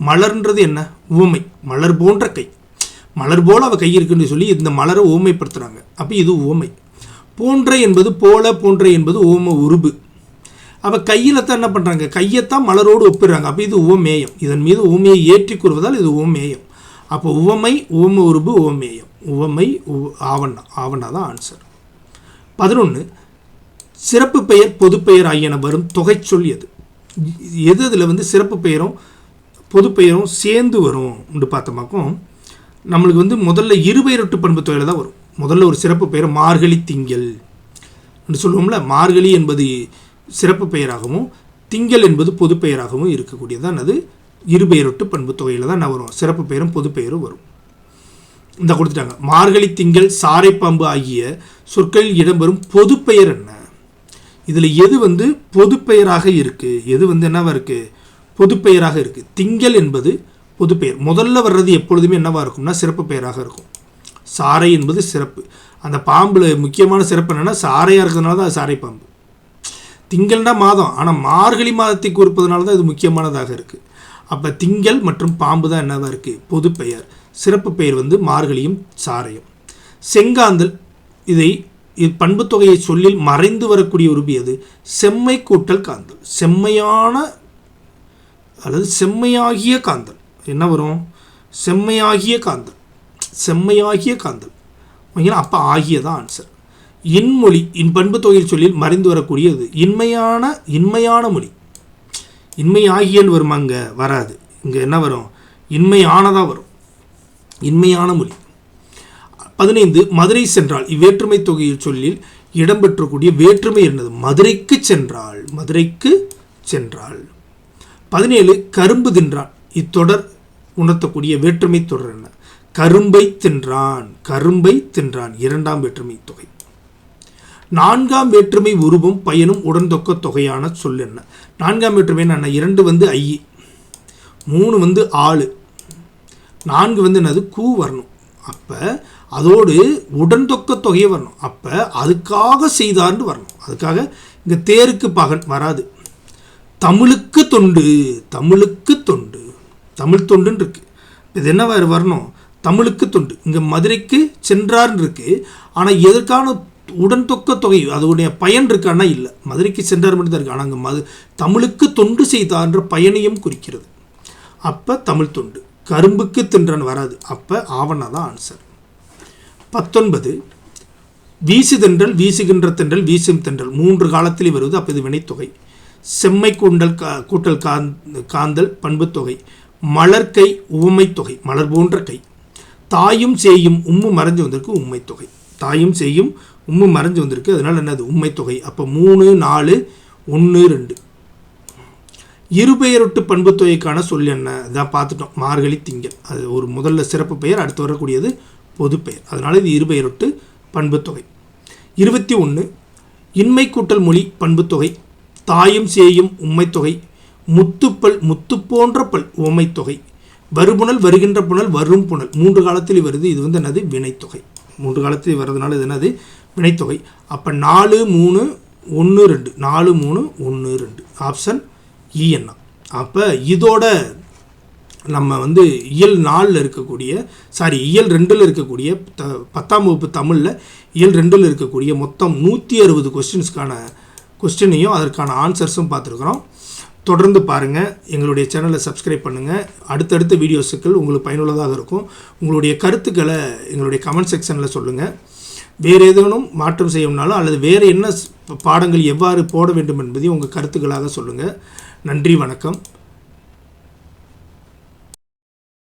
மலர்ன்றது என்ன, உவமை. மலர் போன்ற கை, மலர் போல் அவள் கை இருக்குன்னு சொல்லி இந்த மலரை உவமைப்படுத்துகிறாங்க. அப்போ இது உவமை. போன்ற என்பது போல, போன்ற என்பது உவம உருபு. அவள் கையில் தான் என்ன பண்ணுறாங்க, கையைத்தான் மலரோடு ஒப்பிடுறாங்க. அப்போ இது உவமேயம். இதன் மீது உவமையை ஏற்றி கூறுவதால் இது உவமேயம். அப்போ உவமை, உவம உருபு, உவமேயம். உவமை ஆவண்ணா, ஆவண்ணா தான் ஆன்சர். 11 சிறப்பு பெயர் பொதுப்பெயர் ஆகியன வரும் தொகை சொல் எது? எது இதில் சிறப்பு பெயரும் பொதுப்பெயரும் சேர்ந்து வரும் என்று பார்த்தோமாக்கும் நம்மளுக்கு முதல்ல இருபெயரொட்டு பண்பு தொகையில் தான் வரும். முதல்ல ஒரு சிறப்பு பெயர் மார்கழி திங்கள் என்று சொல்லுவோம்ல. மார்கழி என்பது சிறப்பு பெயராகவும் திங்கள் என்பது பொது பெயராகவும் இருக்கக்கூடியதான் அது இருபெயரொட்டு பண்பு தொகையில் தான் வரும். சிறப்பு பெயரும் பொது பெயரும் வரும். இந்த கொடுத்துட்டாங்க. மார்கழி திங்கள் சாரைப்பாம்பு ஆகிய சொற்களில் இடம்பெறும் பொது பெயர் என்ன? இதில் எது பொது பெயராக இருக்குது, எது என்னவா இருக்குது, பொது பெயராக இருக்குது. திங்கள் என்பது பொது பெயர். முதல்ல வர்றது எப்பொழுதுமே என்னவாக இருக்கும்னா சிறப்பு பெயராக இருக்கும். சாரை என்பது சிறப்பு. அந்த பாம்பில் முக்கியமான சிறப்பு என்னென்னா சாரையாக இருக்கிறதுனால தான் அது சாரை பாம்பு. திங்கள்னா மாதம், ஆனால் மார்கழி மாதத்தை குறிப்பதனால தான் இது முக்கியமானதாக இருக்குது. அப்போ திங்கள் மற்றும் பாம்பு தான் என்னவாக இருக்குது, பொது பெயர். சிறப்பு பெயர் மார்கழியும் சாரையும். செங்காந்தல். இதை பண்பு தொகையை சொல்லில் மறைந்து வரக்கூடிய உருபு எது? செம்மை கூட்டல் காந்தல். செம்மையான அல்லது செம்மையாகிய காந்தல் என்ன வரும்? செம்மையாகிய காந்தல், செம்மையாகிய காந்தல். ஓகேங்களா? அப்போ ஆகியதான் ஆன்சர். இன்மொழி. பண்பு தொகையில் சொல்லில் மறைந்து வரக்கூடியது இன்மையான, இன்மையான மொழி. இன்மையாகியன்னு வருமா? அங்கே வராது. இங்கே என்ன வரும்? இன்மையானதாக வரும். இன்மையான மொழி. 15 மதுரை சென்றாள். இவ்வேற்றுமை தொகையில் சொல்லில் இடம்பெற்றக்கூடிய வேற்றுமை என்னது? மதுரைக்கு சென்றாள், மதுரைக்கு சென்றாள். 17 கரும்பு தின்றான். இத்தொடர் உணர்த்தக்கூடிய வேற்றுமை தொடர் என்ன? கரும்பை தின்றான், கரும்பை தின்றான். இரண்டாம் வேற்றுமை தொகை. 4ஆம் வேற்றுமை உருவும் பயனும் உடன்தொக்க தொகையான சொல் என்ன? 4ஆம் வேற்றுமை என்ன? 2 ஐ, 3 ஆளு, 4 என்னது? கூ வரணும். அப்போ அதோடு உடன்தொக்க தொகையை வரணும். அப்போ அதுக்காக செய்தார்னு வரணும். அதுக்காக இங்கே தேருக்கு பகன் வராது. தமிழுக்கு தொண்டு, தமிழுக்கு தொண்டு, தமிழ் தொண்டுன்னு இருக்குது. இது என்ன வரணும்? தமிழுக்கு தொண்டு. இங்கே மதுரைக்கு சென்றார்னு இருக்குது. ஆனால் எதற்கான உடன்தொக்க தொகை அதோடைய பயன் இருக்கான்னா இல்லை. மதுரைக்கு சென்றார் மட்டும் தான் இருக்குது. ஆனால் அங்கே தமிழுக்கு தொண்டு செய்தார்ன்ற பயனையும் குறிக்கிறது. அப்போ தமிழ் தொண்டு. கரும்புக்கு தின்றான் வராது. அப்போ ஆவணா தான் ஆன்சர். 19 வீசு தென்றல், வீசுகின்ற தென்றல், வீசும் தென்றல் 3 காலத்திலே வருவது. அப்போ இது வினைத்தொகை. செம்மை கூண்டல் கூட்டல் காந்தல் பண்புத்தொகை. மலர்கை உவமை தொகை, மலர் போன்ற கை. தாயும் சேயும் உம்மு மறைஞ்சு வந்திருக்கு உண்மைத்தொகை. தாயும் சேயும் உம்மு மறைஞ்சு வந்திருக்கு, அதனால் என்னது? உண்மைத்தொகை. அப்போ 3, 4, 1, 2. இருபெயரொட்டு பண்புத்தொகைக்கான சொல் என்ன? இதான் பார்த்துட்டோம். மார்கழி திங்கள். அது ஒரு முதல்ல சிறப்பு பெயர், அடுத்து வரக்கூடியது பொது பெயர். அதனால் இது இருபெயரொட்டு பண்புத்தொகை. 21 இன்மை கூட்டல் மொழி பண்புத்தொகை. தாயும் சேயும் உண்மைத்தொகை. முத்துப்பல், முத்து போன்ற பல் உவமைத்தொகை. வருபுணல், வருகின்ற புனல், வரும் புனல் 3 காலத்தில் வருது. இது என்னது? வினைத்தொகை. 3 காலத்தில் வர்றதுனால இது என்னது? வினைத்தொகை. அப்போ 4, 3, 1, 2. 4, 3, 1, 2. ஆப்ஷன் இ என்ன? அப்போ இதோட நம்ம இயல் 4 இருக்கக்கூடிய இயல் 2 இருக்கக்கூடிய 10ஆம் வகுப்பு தமிழில் இயல் 2 இருக்கக்கூடிய மொத்தம் 160 கொஸ்டின்ஸ்க்கான கொஸ்டினையும் அதற்கான ஆன்சர்ஸும் பார்த்துருக்குறோம். தொடர்ந்து பாருங்கள். எங்களுடைய சேனலை சப்ஸ்கிரைப் பண்ணுங்கள். அடுத்தடுத்த வீடியோஸுக்கள் உங்களுக்கு பயனுள்ளதாக இருக்கும். உங்களுடைய கருத்துக்களை எங்களுடைய கமெண்ட் செக்ஷனில் சொல்லுங்கள். வேறு ஏதேனும் மாற்றம் செய்யணும்னாலும் அல்லது வேறு என்ன பாடங்கள் எவ்வாறு போட வேண்டும் என்பதையும் உங்கள் கருத்துக்களாக சொல்லுங்கள். நன்றி, வணக்கம்.